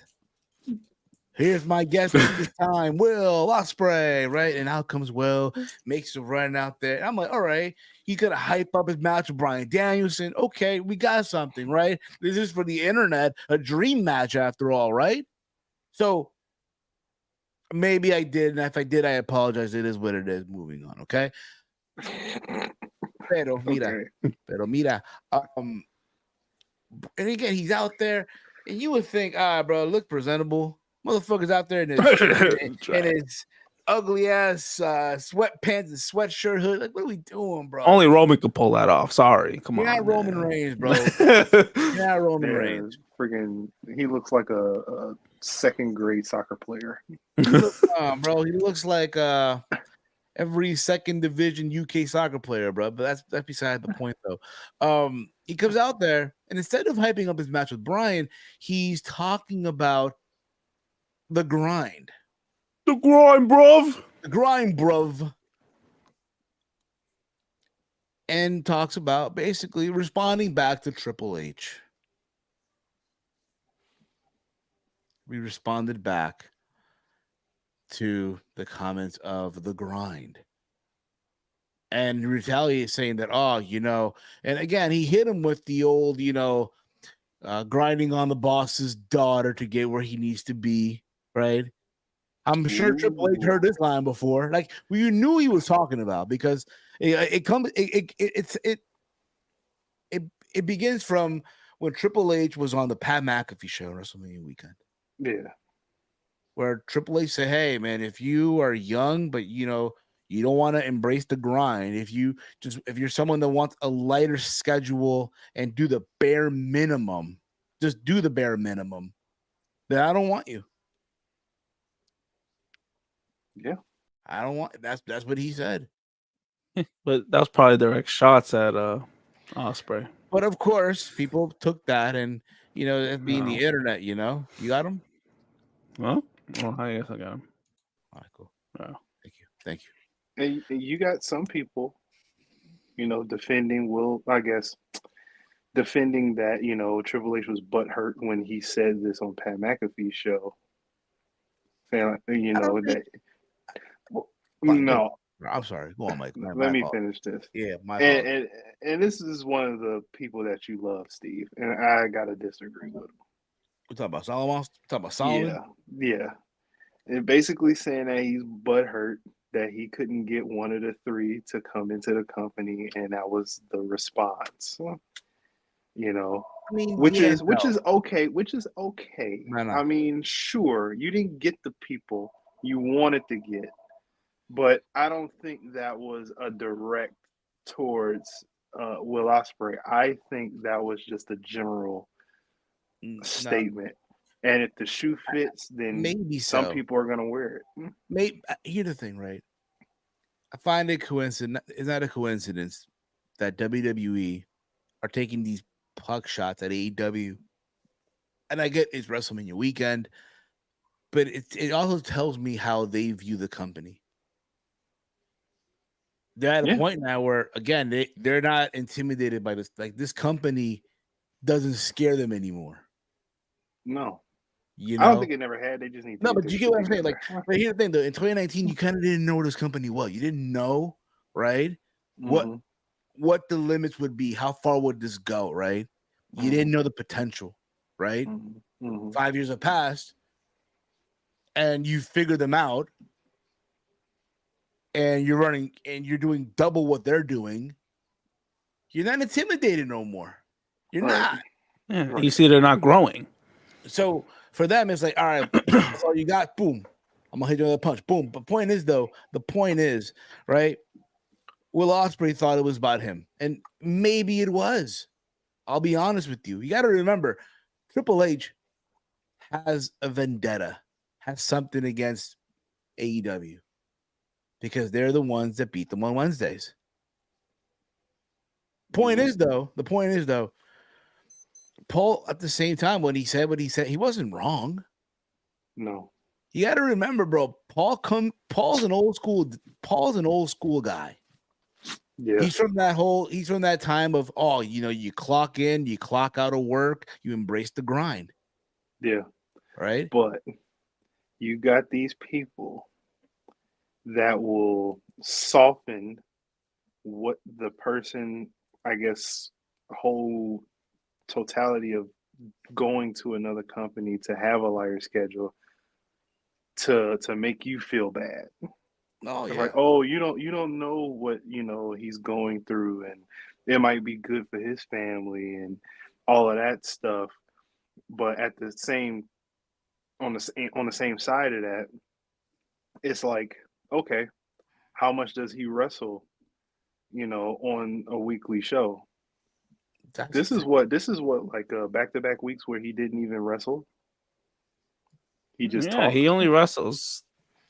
Here's my guest at this time, Will Ospreay, right? And out comes Will, makes a run out there. I'm like, all right, he's gonna hype up his match with Bryan Danielson. Okay, we got something, right? This is for the internet, a dream match after all, right? So maybe I did, and if I did, I apologize. It is what it is. Moving on, okay? Pero mira. And again, he's out there, and you would think, bro, look presentable. Motherfuckers out there in his ugly ass sweatpants and sweatshirt hood. Like, what are we doing, bro? Only Roman could pull that off. Sorry, come on. You're not Roman Reigns, bro. You're not Roman Reigns. Friggin', he looks like a second grade soccer player. Bro, he looks like every second division UK soccer player, bro. But that's beside the point, though. He comes out there, and instead of hyping up his match with Bryan, he's talking about the grind. The grind, bruv. The grind, bruv. And talks about basically responding back to Triple H. we responded back to the comments of the grind. And retaliate saying that, and again, he hit him with the old, grinding on the boss's daughter to get where he needs to be, right? I'm sure Triple H heard this line before. Like, you knew he was talking about, because it begins from when Triple H was on the Pat McAfee show on WrestleMania weekend. Yeah. Where Triple H said, "Hey, man, if you are young, but you don't want to embrace the grind, if you're someone that wants a lighter schedule and do the bare minimum, just do the bare minimum, then I don't want you." Yeah. I don't want. That's what he said. But that was probably direct shots at Ospreay. But of course, people took that, and it being the internet, you got him. Well, I guess I got him. All right, cool. Oh. Thank you. And you got some people, defending that, Triple H was butthurt when he said this on Pat McAfee's show. Saying, that. No. I'm sorry. Go on, Mike. Let me finish this. Yeah, and this is one of the people that you love, Steve, and I gotta disagree with him. We're talking about Solomon. Talking about Solomon. Yeah. And basically saying that he's butthurt that he couldn't get one of the three to come into the company, and that was the response. Which is okay. Which is okay. No. I mean, sure, you didn't get the people you wanted to get, but I don't think that was a direct towards Will Ospreay. I think that was just a general statement. And if the shoe fits, then maybe some people are going to wear it. Maybe. Here's the thing, right? I find it coincidence. It's not a coincidence that WWE are taking these puck shots at AEW. And I get it's WrestleMania weekend, but it also tells me how they view the company. They're at a point now where, again, they're not intimidated by this. Like, this company doesn't scare them anymore. No. I don't think it never had. They just need to. No, but you get what I'm saying. Like, but here's the thing, though. In 2019, you kind of didn't know what this company was. You didn't know, right? Mm-hmm. What the limits would be. How far would this go, right? You didn't know the potential, right? Mm-hmm. 5 years have passed, and you figure them out, and you're running, and you're doing double what they're doing. You're not intimidated no more. You're not. Yeah, right. You see, they're not growing. So for them, it's like, all right, that's all you got. Boom. I'm gonna hit you with a punch. Boom. But the point is, right? Will Ospreay thought it was about him, and maybe it was. I'll be honest with you. You got to remember, Triple H has a vendetta, has something against AEW, because they're the ones that beat them on Wednesdays. The point is, though, Paul, at the same time, when he said what he said, he wasn't wrong. No. You got to remember, bro, Paul's an old school guy. Yeah. He's from that time of, you clock in, you clock out of work, you embrace the grind. Yeah. Right? But you got these people that will soften what the person, I guess, whole totality of going to another company to have a lighter schedule to make you feel bad. Oh, yeah. Like, oh, you don't know what he's going through, and it might be good for his family and all of that stuff. But at the same on the same side of that, it's like, okay, how much does he wrestle, on a weekly show? This is what like back-to-back weeks where he didn't even wrestle. He just talked. He only wrestles.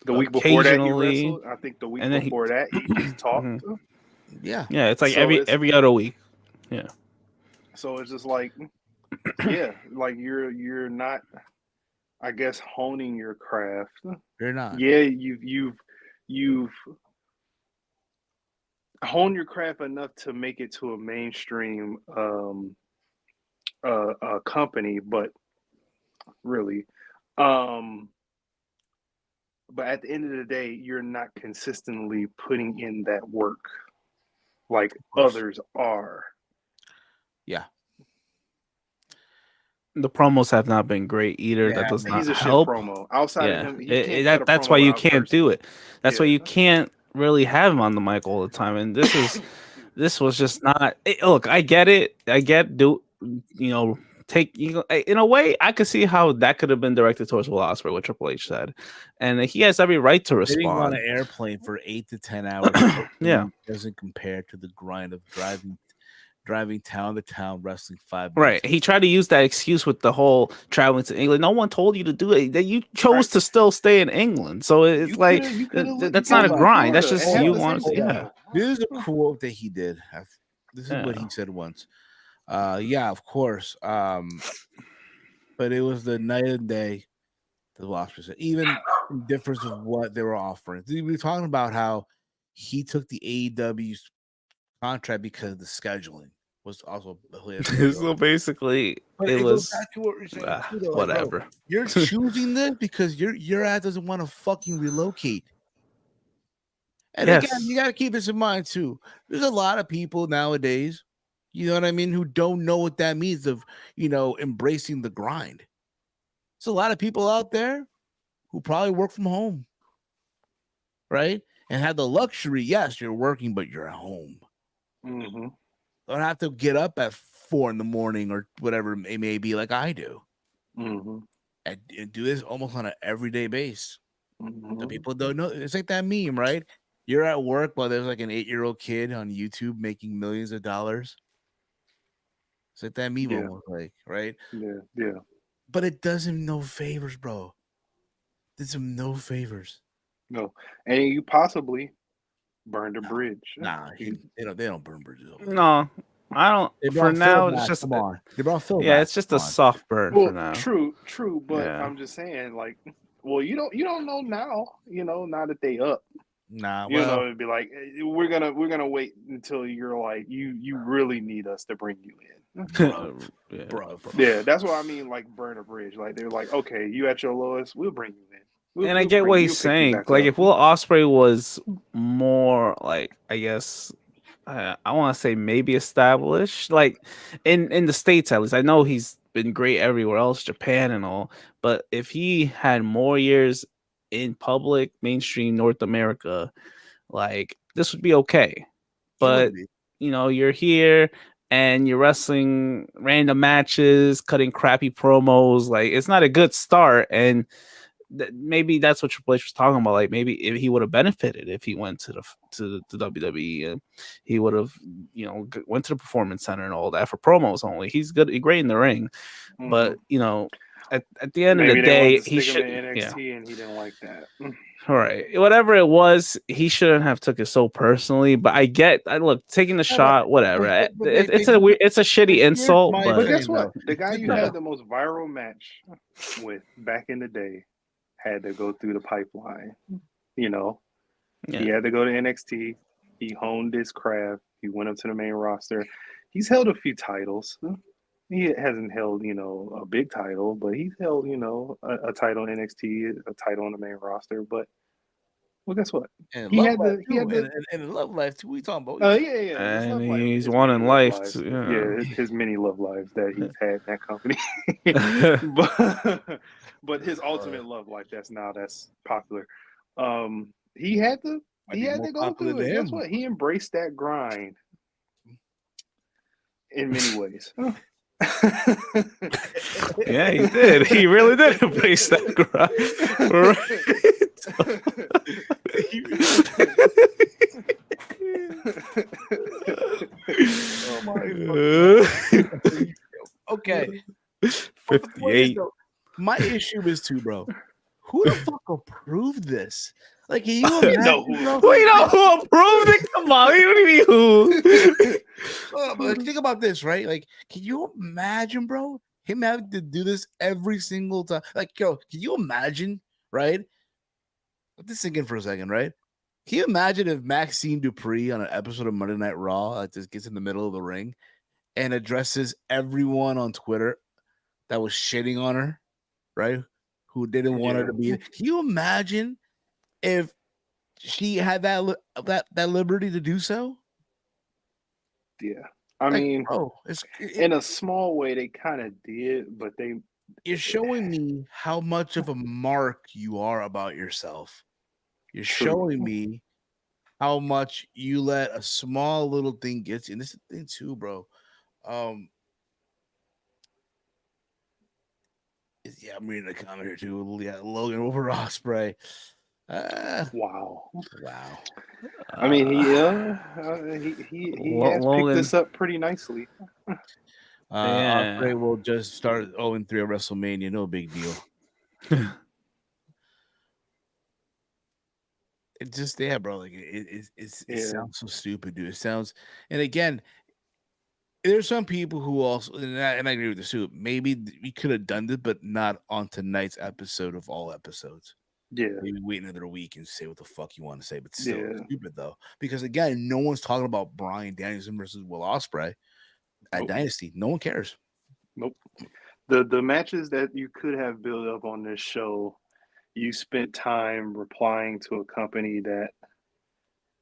The week before that he wrestled. I think the week before that he just talked. Yeah. Yeah, it's like every other week. Yeah. So it's just like, yeah, like you're not, I guess, honing your craft. You're not. Yeah, you've honed your craft enough to make it to a mainstream company, but really, But at the end of the day, you're not consistently putting in that work like others are. Yeah. The promos have not been great either. Yeah, that does not He's a help. shit promo. Outside of him, he can't cut a That's promo why you without can't cursing. do it. That's why you can't really have him on the mic all the time. And this was just not. Look, I get it. In a way, I could see how that could have been directed towards Will Ospreay, what Triple H said, and he has every right to respond. Sitting on an airplane for 8 to 10 hours doesn't compare to the grind of driving town to town, wrestling 5 minutes. Right. He tried to use that excuse with the whole traveling to England. No one told you to do it. That you chose to still stay in England. So it's that's not a grind. That's just you want. Yeah. This is a quote that he did. This is what he said once. Yeah, of course. But it was the night and day. The Lost percent, even in difference of what they were offering. We were talking about how he took the AEW's contract because the scheduling was also so basically it was back to what you're saying too, though, whatever. Like, bro, you're choosing this because your ass doesn't want to fucking relocate. And again, you got to keep this in mind too. There's a lot of people nowadays, you know what I mean, who don't know what that means of embracing the grind. There's a lot of people out there who probably work from home, right? And have the luxury. Yes, you're working, but you're at home. Mm-hmm. Don't have to get up at 4 a.m. or whatever it may be, like I do. Mm-hmm. And do this almost on an everyday basis. Mm-hmm. So people don't know. It's like that meme, right? You're at work while there's like an 8-year-old kid on YouTube making millions of dollars. It's like that meme almost, like, right? Yeah. But it does him no favors, bro. Did him no favors. No, and you possibly burned a bridge. Nah, they don't burn bridges. No, I don't. For now, it's just come on. They brought Phil. Yeah, it's just a soft burn for now. True. But I'm just saying, like, well, you don't know now. Now that they up. Nah, it'd be like we're gonna wait until you're like you really need us to bring you in, bro. Yeah, that's what I mean. Like burn a bridge. Like they're like, okay, you at your lowest, we'll bring you in. And I get what he's saying. Like if Will Ospreay was more like, I guess, I want to say maybe established, like in the States at least. I know he's been great everywhere else, Japan and all. But if he had more years in public, mainstream North America, like this would be okay. But you're here and you're wrestling random matches, cutting crappy promos. Like it's not a good start. And maybe that's what Triple H was talking about. Like maybe if he would have benefited if he went to the WWE, and he would have went to the Performance Center and all that for promos only. He's great in the ring, but at the end of the day, he should NXT and he didn't like that. All right, whatever it was, he shouldn't have took it so personally. But look, taking the shot, whatever. It's a shitty insult. But guess what? The guy you had the most viral match with back in the day had to go through the pipeline. He had to go to NXT. He honed his craft. He went up to the main roster. He's held a few titles. He hasn't held, a big title, but he's held, a title in NXT, a title on the main roster. But well, guess what? And in love life too. We talking about? Yeah. And he's won in life. Yeah, his many love lives that he's had in that company. but his ultimate love life that's popular. He had to go through it. Guess what? He embraced that grind in many ways. Yeah, he did. He really did embrace that grind. Oh my God. Okay. 58. My issue is too, bro. Who the fuck approved this? Like, can you imagine, who approved it? Come on, what do you mean who? But think about this, right? Like, can you imagine, bro, him having to do this every single time? Like, can you imagine, right? Let this sink in for a second, right? Can you imagine if Maxine Dupree on an episode of Monday Night Raw just gets in the middle of the ring and addresses everyone on Twitter that was shitting on her, right? who didn't want her to be. Can you imagine if she had that liberty to do so? Yeah, I mean, bro, in a small way, they kind of did, but you're showing me how much of a mark you are about yourself. You're showing me how much you let a small little thing get you. And this is the thing too, bro. Yeah, I'm reading a comment here too. Yeah, Logan over Ospreay. Wow. I mean, he has picked this up pretty nicely. Ospreay will just start 0-3 at WrestleMania. No big deal. It just bro. Like it sounds so stupid, dude. It sounds, and again, there's some people who also, and I agree with this too. Maybe we could have done this, but not on tonight's episode of all episodes. Yeah, maybe wait another week and say what the fuck you want to say, but still stupid though, because again, no one's talking about Bryan Danielson versus Will Ospreay at Dynasty. No one cares. Nope. The matches that you could have built up on this show, you spent time replying to a company that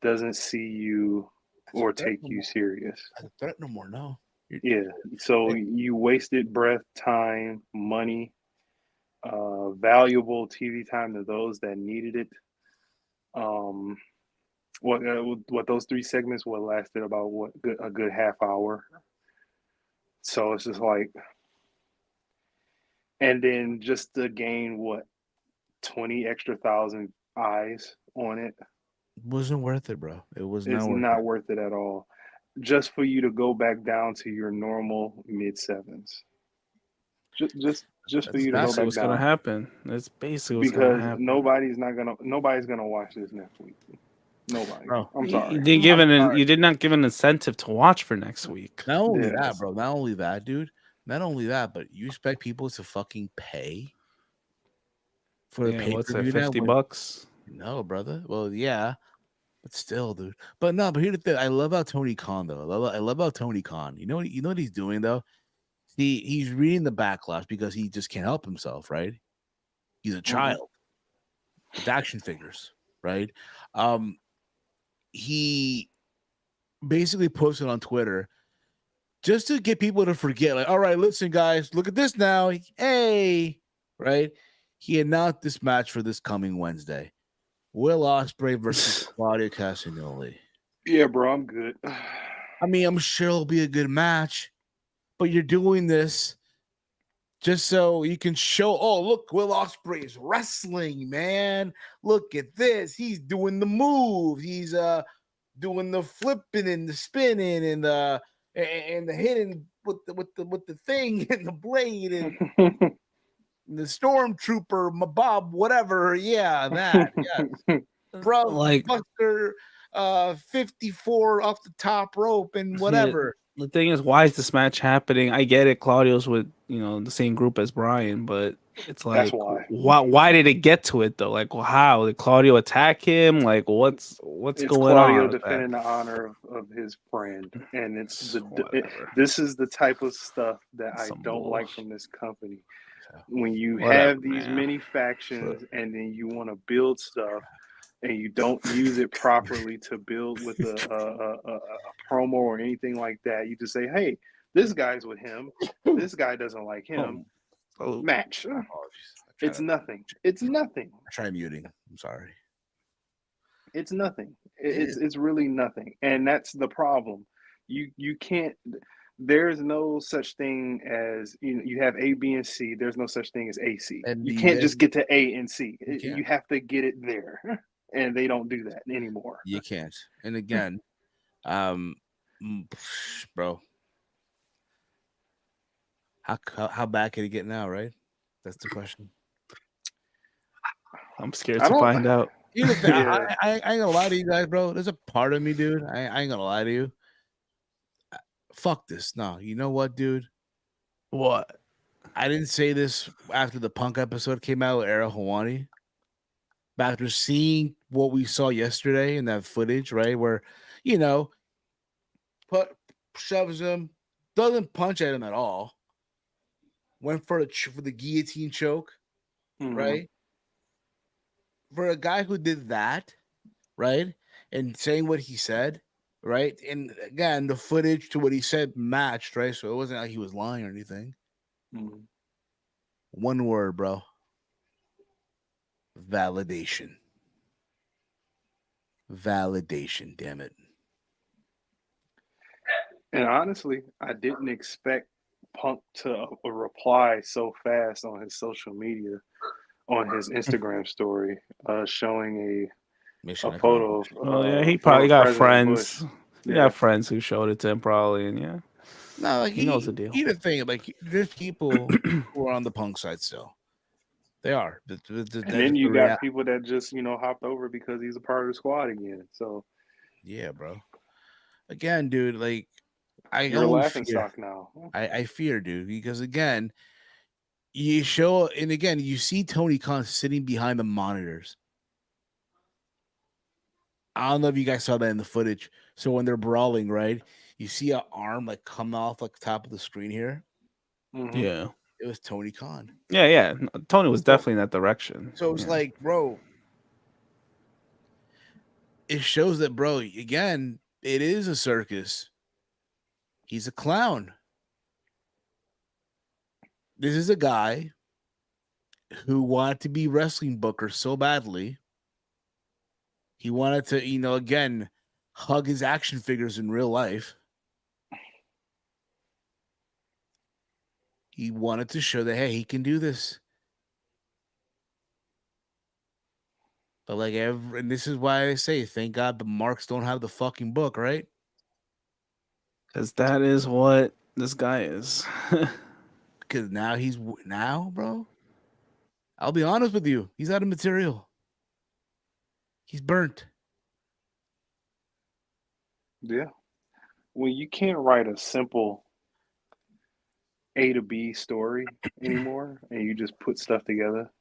doesn't see you or take you serious. Threat no more, no. Yeah, so you wasted breath, time, money, valuable TV time to those that needed it. What those 3 segments lasted about a good half hour. So it's just like, and then just to gain 20 extra thousand eyes on it wasn't worth it, bro. It was not worth it at all. Just for you to go back down to your normal mid-7s. Just for you to go back down. What's gonna happen? That's basically what's gonna happen. Nobody's gonna watch this next week. Nobody. Bro, I'm sorry. You did not give an incentive to watch for next week. Not only that, bro. Not only that, dude. Not only that, but you expect people to fucking pay for the pay-per-view now? $50? No, brother. Well, yeah, but still, dude. But here's the thing. I love how Tony Khan though. I love how Tony Khan. You know what he's doing though. He's reading the backlash because he just can't help himself, right? He's a child with action figures, right? He basically posted on Twitter just to get people to forget, like, all right, listen, guys, look at this now. Hey, right? He announced this match for this coming Wednesday. Will Ospreay versus Claudio Castagnoli. Yeah, bro, I'm good. I mean, I'm sure it'll be a good match, but you're doing this just so you can show, oh, look, Will Ospreay is wrestling, man. Look at this. He's doing the moves. He's doing the flipping and the spinning and the hitting with the thing and the blade and the stormtrooper, Mabob, whatever. Yeah, that. Yeah. Bro, like Buster 54 off the top rope and whatever. The thing is, why is this match happening? I get it. Claudio's with the same group as Bryan, but it's like, why did it get to it though? Like, how did Claudio attack him? Like, what's going Claudio on? Defending the honor of his friend, and it's this is the type of stuff that I don't like from this company. When you have these many factions, and then you want to build stuff, and you don't use it properly to build with a promo or anything like that. You just say, hey, this guy's with him. This guy doesn't like him. Match. It's nothing. It's nothing. Try muting. I'm sorry. It's nothing. It's really nothing. And that's the problem. You can't. There's no such thing as, you have A, B, and C. There's no such thing as AC. You can't just get to A and C. You have to get it there. And they don't do that anymore. You can't. And again, bro, how bad can it get now, right? That's the question. I'm scared to find out. I ain't gonna lie to you guys, bro. There's a part of me, dude. I ain't gonna lie to you. Fuck this. No, you know what, dude? What? I didn't say this after the Punk episode came out with Era Hawani. But after seeing what we saw yesterday in that footage, right, where, shoves him, doesn't punch at him at all, went for the guillotine choke, right? For a guy who did that, right, and saying what he said, right, and again, the footage to what he said matched, right? So it wasn't like he was lying or anything. One word, bro. Validation. Validation, damn it. And honestly, I didn't expect Punk to reply so fast on his social media, on his Instagram story, showing a photo of yeah, he former probably got President Bush. friends. He got friends who showed it to him, probably, and yeah. No, like he knows the deal. The thing, like there's people who are on the Punk side still. They are. And then you got people that just hopped over because he's a part of the squad again. So yeah, bro. Again, dude, like you're a laughing stock now. I fear, dude, because again, you show and again you see Tony Khan sitting behind the monitors. I don't know if you guys saw that in the footage. So when they're brawling, right, you see an arm like come off like the top of the screen here. Yeah, it was Tony Khan. Yeah. Tony was definitely in that direction. So it's like, bro, it shows that, bro, again, it is a circus. He's a clown. This is a guy who wanted to be wrestling booker so badly. He wanted to, again, hug his action figures in real life. He wanted to show that, hey, he can do this. But and this is why I say, thank God the marks don't have the fucking book, right? Because that is what this guy is. Because now, bro, I'll be honest with you, he's out of material. He's burnt. Yeah. When you can't write a simple A to B story anymore, and you just put stuff together.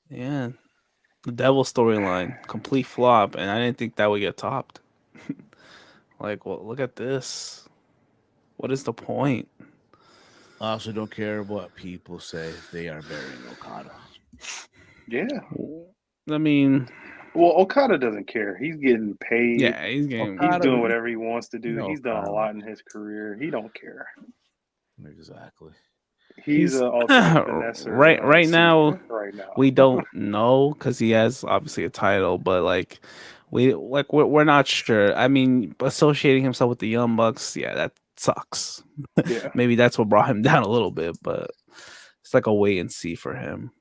Yeah. The Devil storyline, complete flop, and I didn't think that would get topped. Like, well, look at this. What is the point? I also don't care what people say. They are burying Okada. Yeah. I mean, well, Okada doesn't care. He's getting paid. Yeah, he's doing whatever he wants to do. He's done a lot in his career. He don't care. Exactly. He's an ultimate finesser. Right now, we don't know because he has obviously a title, but we're not sure. I mean, associating himself with the Young Bucks, yeah, that sucks. Yeah. Maybe that's what brought him down a little bit, but it's like a wait and see for him.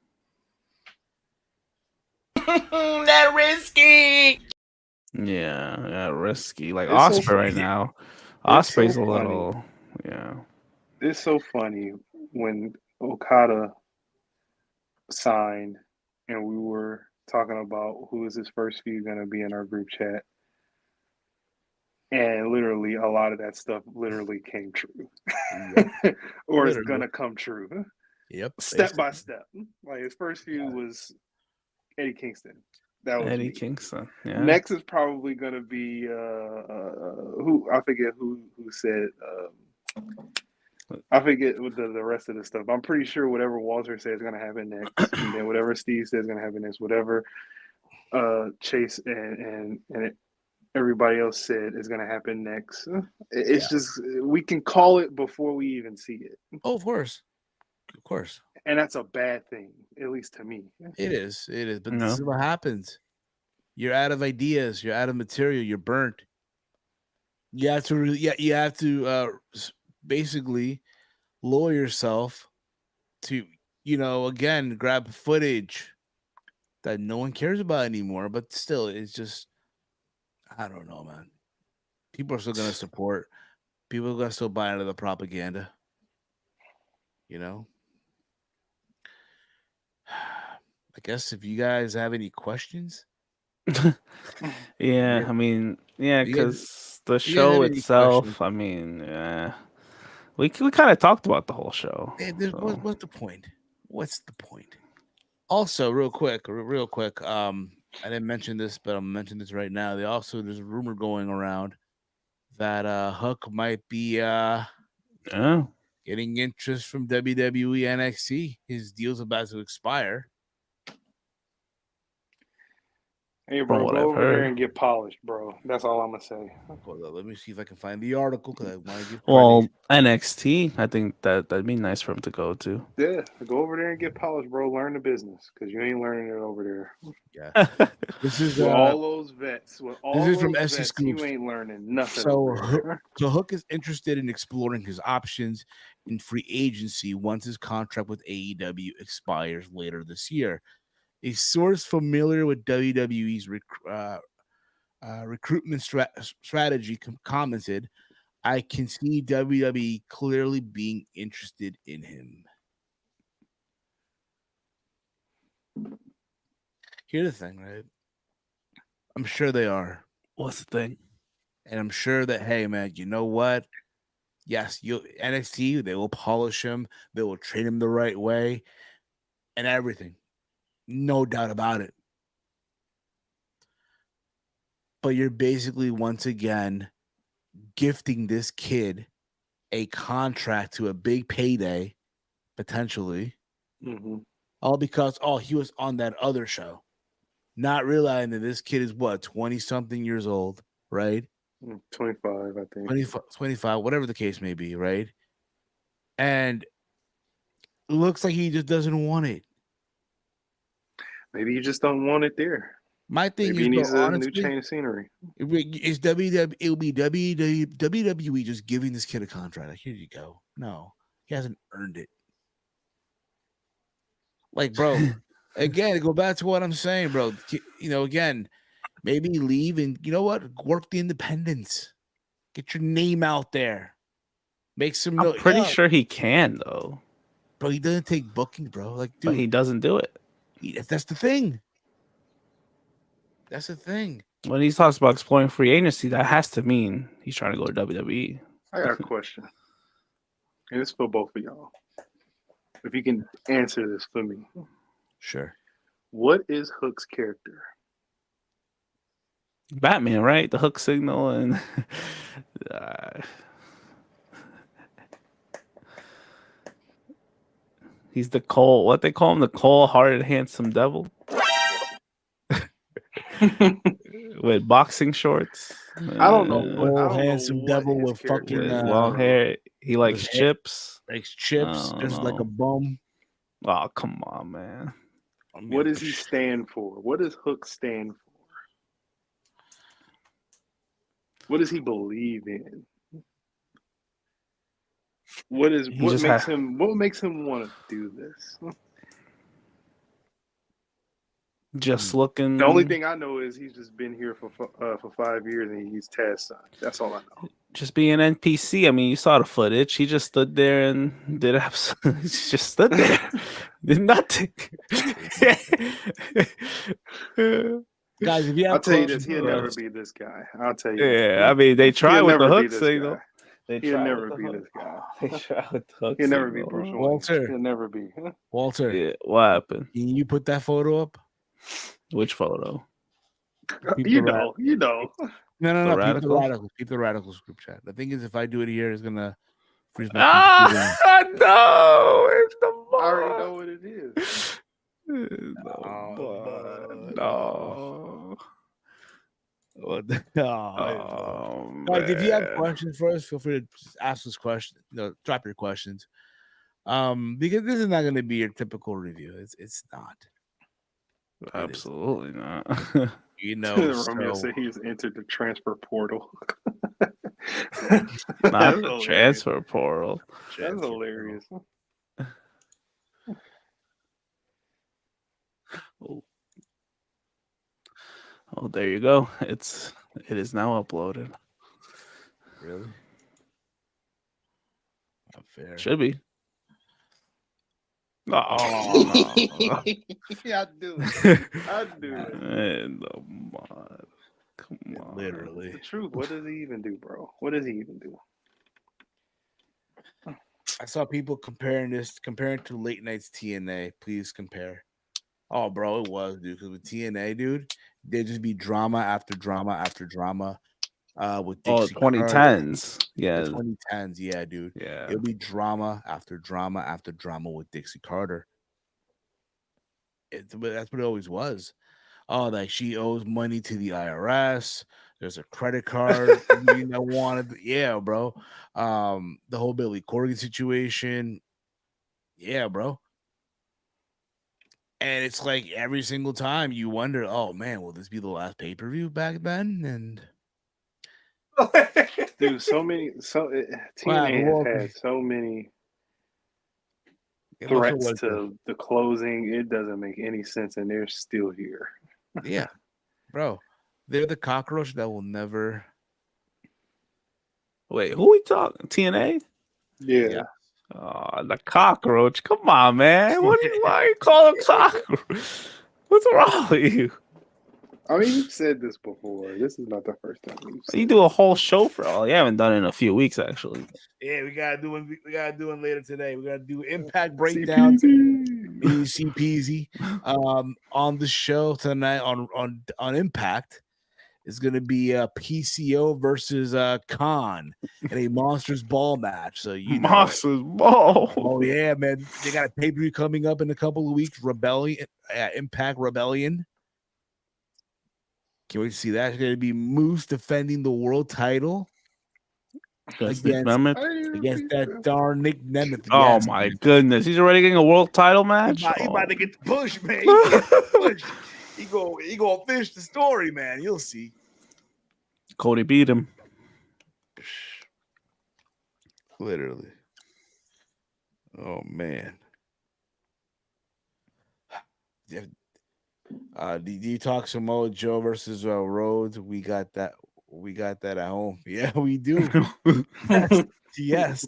That risky. Yeah, risky. Like Ospreay so right now. Osprey's so a little, yeah. It's so funny when Okada signed and we were talking about who is his first feud going to be in our group chat. And literally a lot of that stuff literally came true. Yep. Or it's going to come true. Yep. Step by step. Like his first feud was Eddie Kingston. That was Eddie Kingston. Yeah. Next is probably going to be who I forget who said I forget the rest of the stuff. I'm pretty sure whatever Walter says is going to happen next, and then whatever Steve says is going to happen next. Whatever Chase and everybody else said is going to happen next. It's just we can call it before we even see it. Oh, of course. And that's a bad thing, at least to me. It is. But this is what happens. You're out of ideas. You're out of material. You're burnt. You have to basically lower yourself to, again, grab footage that no one cares about anymore. But still, it's just, I don't know, man. People are still going to support. People are going to still buy into the propaganda. I guess if you guys have any questions. Yeah, I mean, because the show itself, I mean, we kind of talked about the whole show. What's the point? Also, real quick, I didn't mention this, but I'm mentioning this right now. There's a rumor going around that Hook might be getting interest from WWE NXT. His deal's about to expire. Hey, bro, go over there and get polished, bro. That's all I'm gonna say. Hold on, let me see if I can find the article because I want to give. Well, NXT, I think that'd be nice for him to go to. Yeah, go over there and get polished, bro. Learn the business because you ain't learning it over there. Yeah, this is with all those vets. With all this is from those SC vets, Scoops. you ain't learning nothing. So Hook is interested in exploring his options in free agency once his contract with AEW expires later this year. A source familiar with WWE's recruitment strategy commented, "I can see WWE clearly being interested in him." Here's the thing, right? I'm sure they are. What's the thing? And I'm sure that, hey, man, you know what? Yes, NXT, they will polish him. They will treat him the right way and everything. No doubt about it. But you're basically, once again, gifting this kid a contract to a big payday, potentially, all because, he was on that other show. Not realizing that this kid is, 20-something years old, right? 25, I think. 25, whatever the case may be, right? And it looks like he just doesn't want it. Maybe you just don't want it there. My thing Maybe is, he needs a honestly, new change of scenery. Is WWE just giving this kid a contract? Like, here you go. No, he hasn't earned it. Like, bro, again, go back to what I'm saying, bro. Again, maybe leave and work the independents. Get your name out there. Make some. I'm pretty sure he can though. Bro, he doesn't take bookings, bro. Like, dude, but he doesn't do it. That's the thing. That's the thing. When he talks about exploring free agency, that has to mean he's trying to go to WWE. I got a question. And it's for both of y'all. If you can answer this for me. Sure. What is Hook's character? Batman, right? The Hook signal and he's the what they call him, the cold-hearted, handsome devil. With boxing shorts. I don't know. Handsome devil with fucking long hair. He likes chips. Likes chips. Just like a bum. Oh, come on, man. What does he stand for? What does Hook stand for? What does he believe in? What makes him want to do this? Just looking. The only thing I know is he's just been here for 5 years and he's Taz son. That's all I know. Just being an NPC. I mean, you saw the footage. He just stood there and did absolutely. He just stood there, did nothing. Guys, if you have I'll tell you this, he'll never be this guy. I'll tell you. Yeah, I mean, they try with the Hook signal. He'll never be this guy. They try with the Hook. He'll never be Bruce Wayne. Walter. He'll never be. Walter. Yeah, what happened? Can you put that photo up? Which photo? You know. No. Keep the radicals group chat. The thing is, if I do it here, it's gonna freeze my computer. No, it's the I already know what it is. No. Guys, if you have questions for us, feel free to ask us questions. Drop your questions. Because this is not going to be your typical review. It's not. Absolutely not. Romeo said he's entered the transfer portal. Not the transfer portal. That's hilarious. Oh, there you go. It is now uploaded. Really? Not fair. Should be. Oh, no. Yeah, I'd do it. And the mod. Come on. Literally. The truth. What does he even do, bro? What does he even do? I saw people comparing to late nights TNA. Please compare. Oh, bro, it was, dude. Because with TNA, dude, there'd just be drama after drama after drama. with Dixie 2010s. Yeah. The 2010s. Yeah, dude. Yeah. It'll be drama after drama after drama with Dixie Carter. That's what it always was. Oh, like she owes money to the IRS. There's a credit card that wanted. Yeah, bro. The whole Billy Corgan situation. Yeah, bro. And it's like every single time you wonder, oh man, will this be the last pay-per-view back then? And dude, TNA has had so many threats to the closing. It doesn't make any sense, and they're still here. Yeah, bro, they're the cockroach that will never. Wait, who we talking? TNA? Yeah. Oh, the cockroach. Come on, man. Why you call him cockroach? What's wrong with you? I mean, you've said this before. This is not the first time you've said you do a whole show for all. You haven't done it in a few weeks, actually. Yeah, we gotta do it later today. We gotta do Impact breakdowns. Easy peasy. On the show tonight on Impact is gonna be PCO versus Khan in a Monsters Ball match. So Monsters Ball. Oh yeah, man. They got a pay-per-view coming up in a couple of weeks. Impact Rebellion. Can't wait to see that. It's going to be Moose defending the world title against that darn Nick Nemeth. Oh my goodness, he's already getting a world title match. He's about to get the push, man. He go finish the story, man. You'll see. Cody beat him. Literally. Oh man. Do you talk Samoa Joe versus Rhodes? We got that at home. Yeah, we do. Yes.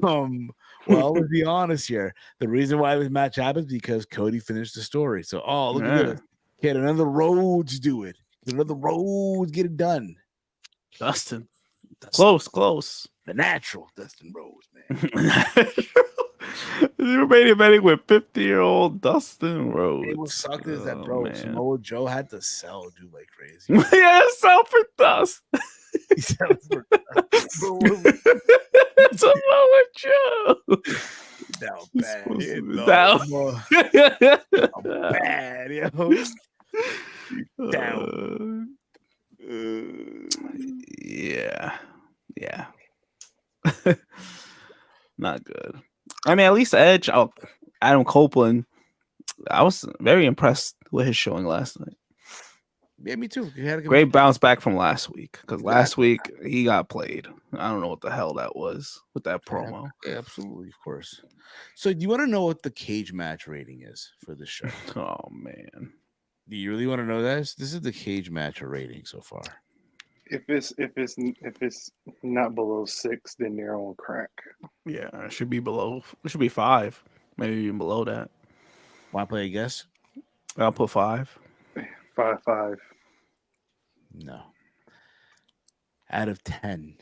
Well, let's be honest here. The reason why this match happens because Cody finished the story. So, look at this. Can another Rhodes do it? Can another Rhodes get it done? Dustin. Close. The natural Dustin Rhodes, man. You made it betting with 50-year-old Dustin Rhodes. It was sucked is that, bro. Samoa Joe had to sell, dude, like crazy. Yeah, sell for dust. He sells for dust. Samoa Joe. Down bad. Down bad, yo. Down. Yeah. Not good. I mean, at least Edge, Adam Copeland, I was very impressed with his showing last night. Yeah, me too. Great bounce back from last week, because last week he got played. I don't know what the hell that was with that promo. Yeah, absolutely, of course. So do you want to know what the cage match rating is for this show? Oh, man. Do you really want to know this? This is the cage match rating so far. If it's not below 6, then they're on crack. Yeah, it should be below. It should be 5, maybe even below that. Want to play a guess? I'll put 5. 5. No. Out of 10,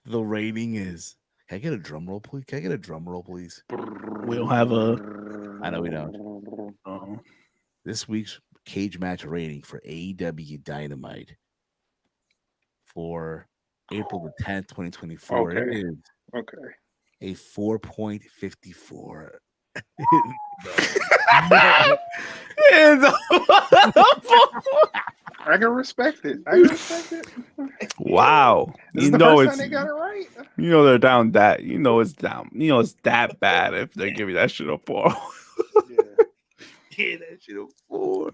the rating is. Can I get a drum roll, please? We don't have a. I know we don't. This week's cage match rating for AEW Dynamite for April the 10th, 2024. Okay. It is a 4.54. I can respect it. Wow. This is the first time they got it right. You know they're down that. It's down. It's that bad if they give you that shit a 4. Yeah, that shit a 4.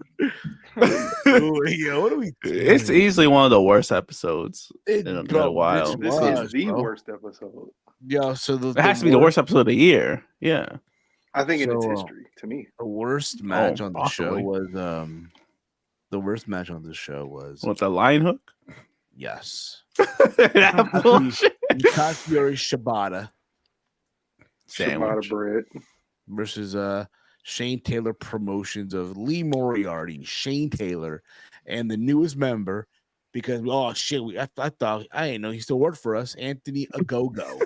Yo, what are we doing? It's easily one of the worst episodes in a while. This is the worst episode. Yeah, so it has to be the worst episode of the year. Yeah. I think in its history, to me. The worst match on the show was the worst match on the show was what, the lion hook? Yes. That bullshit. Fury Shibata bread versus Shane Taylor Promotions of Lee Moriarty, Shane Taylor, and the newest member, because I thought I didn't know he still worked for us, Anthony Ogogo.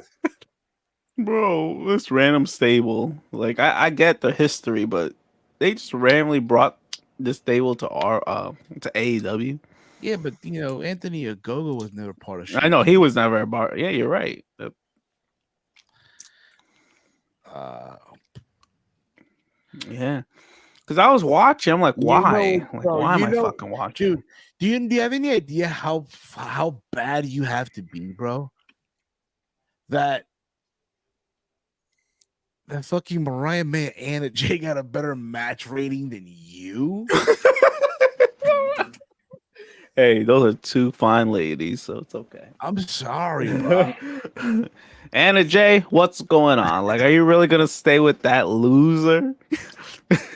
Bro, this random stable. Like I get the history, but they just randomly brought this stable to our to AEW. Yeah, but Anthony Ogogo was never part of. I know he was never a bar. Yeah, you're right. Yeah, because I was watching. I'm like, why? Why am I fucking watching? Dude, do you have any idea how bad you have to be, bro? That fucking Mariah May and Anna Jay got a better match rating than you? Hey, those are two fine ladies, so it's okay. I'm sorry, bro. Anna Jay, what's going on? Like, are you really gonna stay with that loser?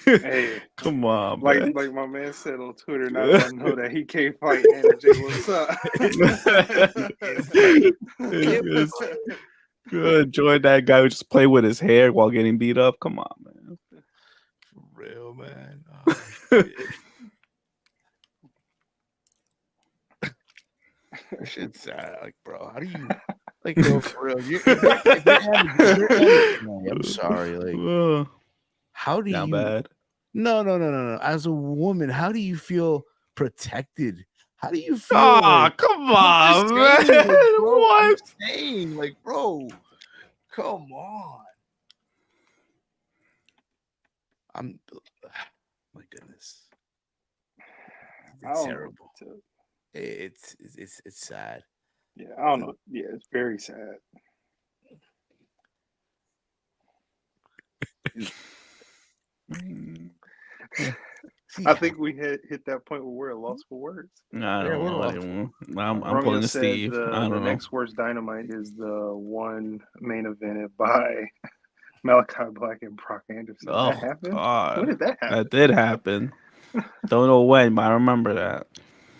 Hey, come on, like my man said on Twitter, now that I know that he can't fight Anna Jay, what's up? Good, enjoy that guy who just played with his hair while getting beat up. Come on, man. For real, man. Shit's sad, like, bro. How do you no, for real? I'm sorry, like, how do Not you? Bad. No. As a woman, how do you feel protected? How do you feel? Oh, come on, man. Saying, bro, what? I'm saying, like, bro, come on. My goodness. It's terrible. It's sad. Yeah, I don't know. Yeah, it's very sad. I think we hit that point where we're lost for words. I don't know. I'm pulling the Steve. The next worst Dynamite is the one main evented by Malachi Black and Brock Anderson. Oh, that happened? God. When did that happen? That did happen. Don't know when, but I remember that.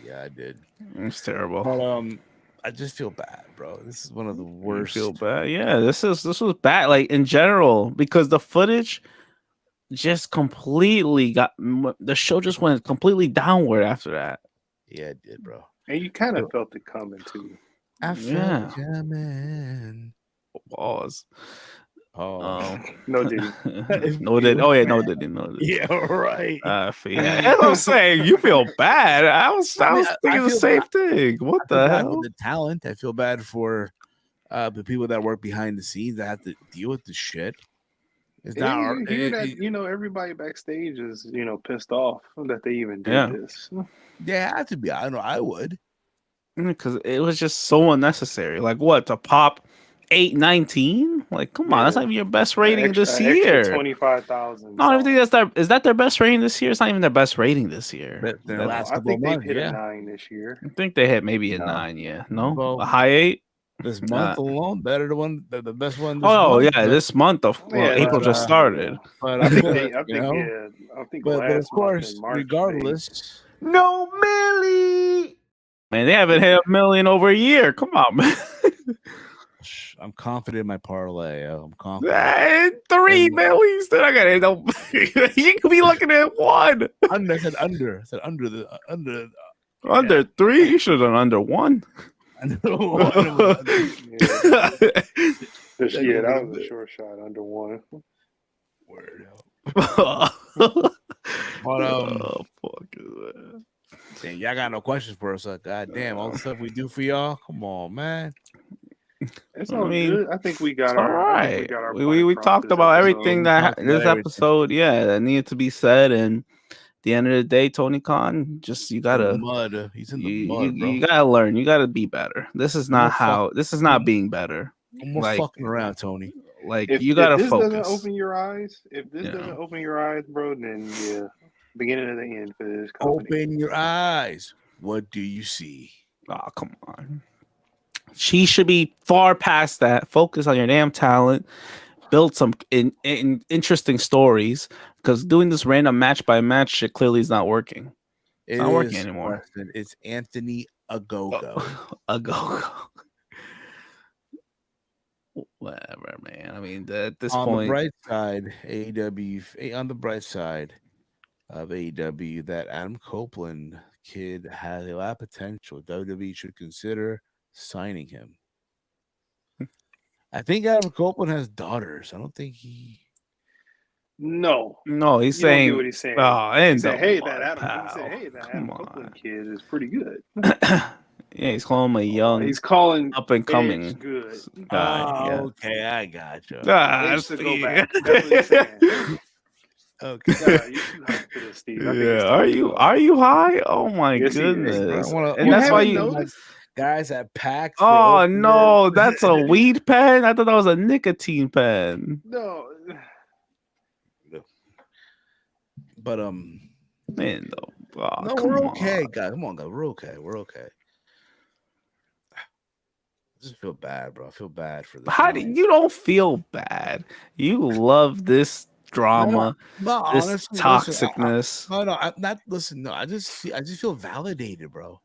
Yeah, I did. It's terrible. But I just feel bad, bro. This is one of the worst. You feel bad? Yeah, this was bad. Like in general, because the footage just completely the show just went completely downward after that. Yeah, it did, bro. And you kind of felt it coming too. I felt it coming. Pause. Oh, no Diddy. No Diddy. Oh yeah, no Diddy. No Diddy. Yeah, right. Yeah. I'm saying you feel bad. I was thinking the same thing. What the hell? The talent. I feel bad for the people that work behind the scenes that have to deal with the shit. It's not everybody backstage is pissed off that they even did this. Yeah, I have to be. I know I would, because it was just so unnecessary. Like what, to pop 819? Like, come on, that's not even your best rating this year. 25,000. No, I don't think is that their best rating this year? It's not even their best rating this year. I think they've hit a 9 this year. I think they hit maybe a 9. Yeah, no, a high 8. This month alone, better the best one. This month of April just started. But I think but of course, regardless, no Millie. Man, they haven't hit a million over a year. Come on, man. I'm confident in my parlay. I'm confident. 3 millions. Then I got no. You could be looking at 1. I said under. Under 3. You should have done under 1. That was a short shot under 1. Word But y'all got no questions for us. God damn, all the stuff we do for y'all. Come on, man. It's all good. I think we got all right. We talked about everything this episode, that needed to be said, and at the end of the day, Tony Khan, just you gotta mud. He's in the mud, bro. You gotta learn. You gotta be better. This is not This is not being better. I'm more fucking around, Tony. Like you gotta focus. If this doesn't open your eyes, bro, then beginning of the end for this company. Open your eyes. What do you see? Oh, come on. She should be far past that. Focus on your damn talent. Build some interesting stories, because doing this random match by match shit clearly is not working. It's not working anymore. It's Anthony Ogogo. Ogogo. Whatever, man. I mean, at this point, on the bright side, AEW. On the bright side of AEW, that Adam Copeland kid has a lot of potential. WWE should consider signing him. I think Adam Copeland has daughters. I don't think he. No, he's you don't saying. get what he's saying. Oh, He said, "Hey, that Adam Come Copeland on. kid is pretty good." Yeah, he's calling him a young, He's calling up and coming Edge good. guy. Yeah. Okay, I gotcha. Edge to go back. That's what he's saying. Okay. God, you're too hyped for this, Steve. I think it's Yeah. time Are you high? Oh my Yes, he is, goodness. bro. And that's why you noticed? Guys at PAX. Oh no, that's a weed pen. I thought that was a nicotine pen. No. But man, no, no, we're okay, guys. Come on, guys. We're okay. We're okay. I just feel bad, bro. I feel bad for this. How do you don't feel bad? You love this drama, no, this honestly, toxicness. No, I'm not. Listen, no, I just feel validated, bro.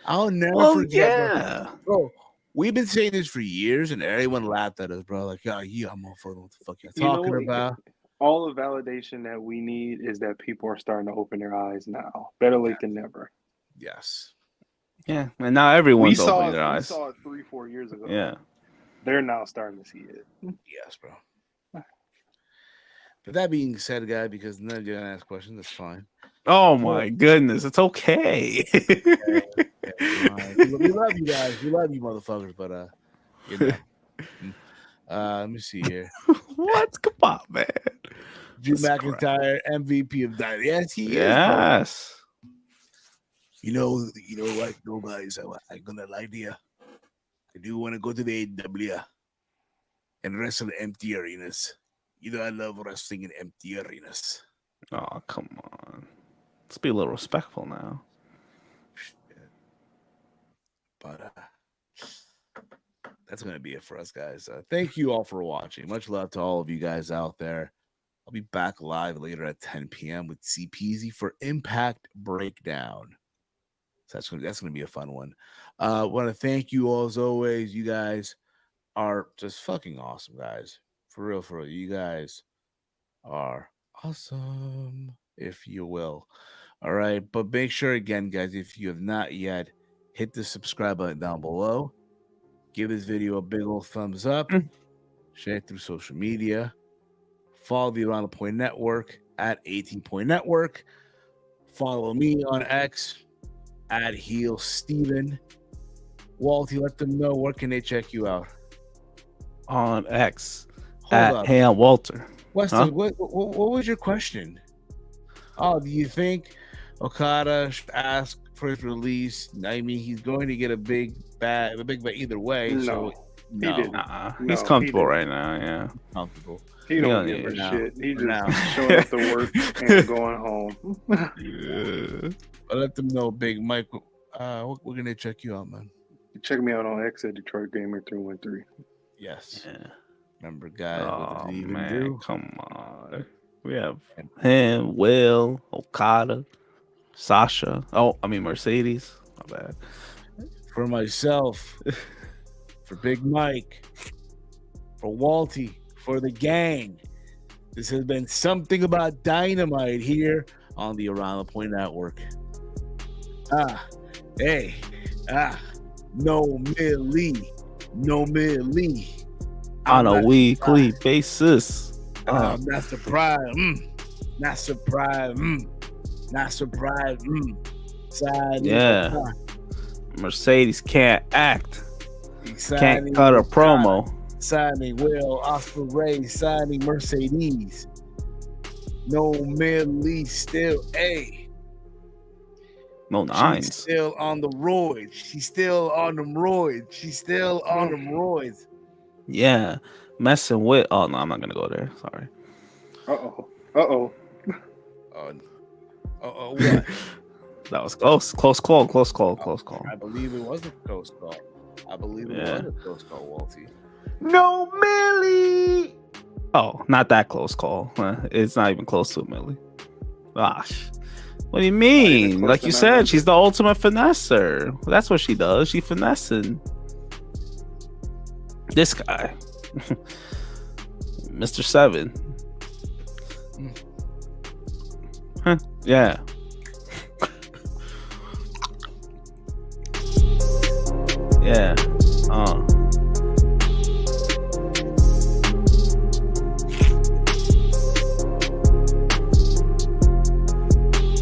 I'll never forget, bro. We've been saying this for years, and everyone laughed at us, bro. Like, yeah, I'm motherfucker. What the fuck you're talking about? All the validation that we need is that people are starting to open their eyes now. Better late than never. Yes. Yeah, and now everyone's opening their eyes. We saw it 3-4 years ago. Yeah. They're now starting to see it. Yes, bro. But that being said, guy, because none of you gonna ask questions, that's fine. Oh my goodness, it's okay. We love you guys. We love you, motherfuckers. But you know. Let me see here. What? Come on, man. Drew McIntyre, MVP of Dynamite. Yes, he is. Yes. You know what? No, guys, I'm gonna lie to you. I do want to go to the AEW and wrestle in empty arenas. You know, I love wrestling in empty arenas. Oh, come on. Let's be a little respectful now. But that's going to be it for us, guys. Thank you all for watching. Much love to all of you guys out there. I'll be back live later at 10 p.m. with CPZ for Impact Breakdown. So that's going to be a fun one. I want to thank you all as always. You guys are just fucking awesome, guys. For real, for real. You guys are awesome, if you will. All right. But make sure, again, guys, if you have not yet, hit the subscribe button down below. Give this video a big old thumbs up. Share it through social media. Follow the Around the Point Network at 18 Point Network. Follow me on X at Heel Steven. Walty, let them know where can they check you out. On X at Ham Walter. Weston, what was your question? Oh, do you think Okada should ask for his release? I mean, he's going to get a big bat either way. No, he's comfortable right now. Yeah, comfortable. He don't give a shit. He just showing up to work and going home. Yeah. But let them know, Big Mike. We're gonna check you out, man. Check me out on X at Detroit Gamer 313. Yes. Yeah. Remember, guys. Oh man, come on. We have him, Will, Okada, Sasha. Oh, I mean Mercedes. My bad. For myself, for Big Mike, for Walty, for the gang. This has been Something About Dynamite here on the Around the Point Network. No Millie. On a weekly basis. Not surprised. Not surprised. Not surprised. Yeah. Mercedes can't act. Can't cut a promo. Signing Will, Ospreay, signing Mercedes. No Millie still. No nines. She's still on the roids. She's still on them roids. She's still on them roids. Yeah. Messing with. Oh, no, I'm not going to go there. Sorry. Uh-oh. What? That was close. Close call. I believe it was a close call. Was a close call, Walty. No Millie. Oh, not that close call. It's not even close to a Millie. Gosh. What do you mean? Like you said, she's the ultimate finesser. That's what she does. She finessing. This guy. Mr. 7. Huh. Yeah.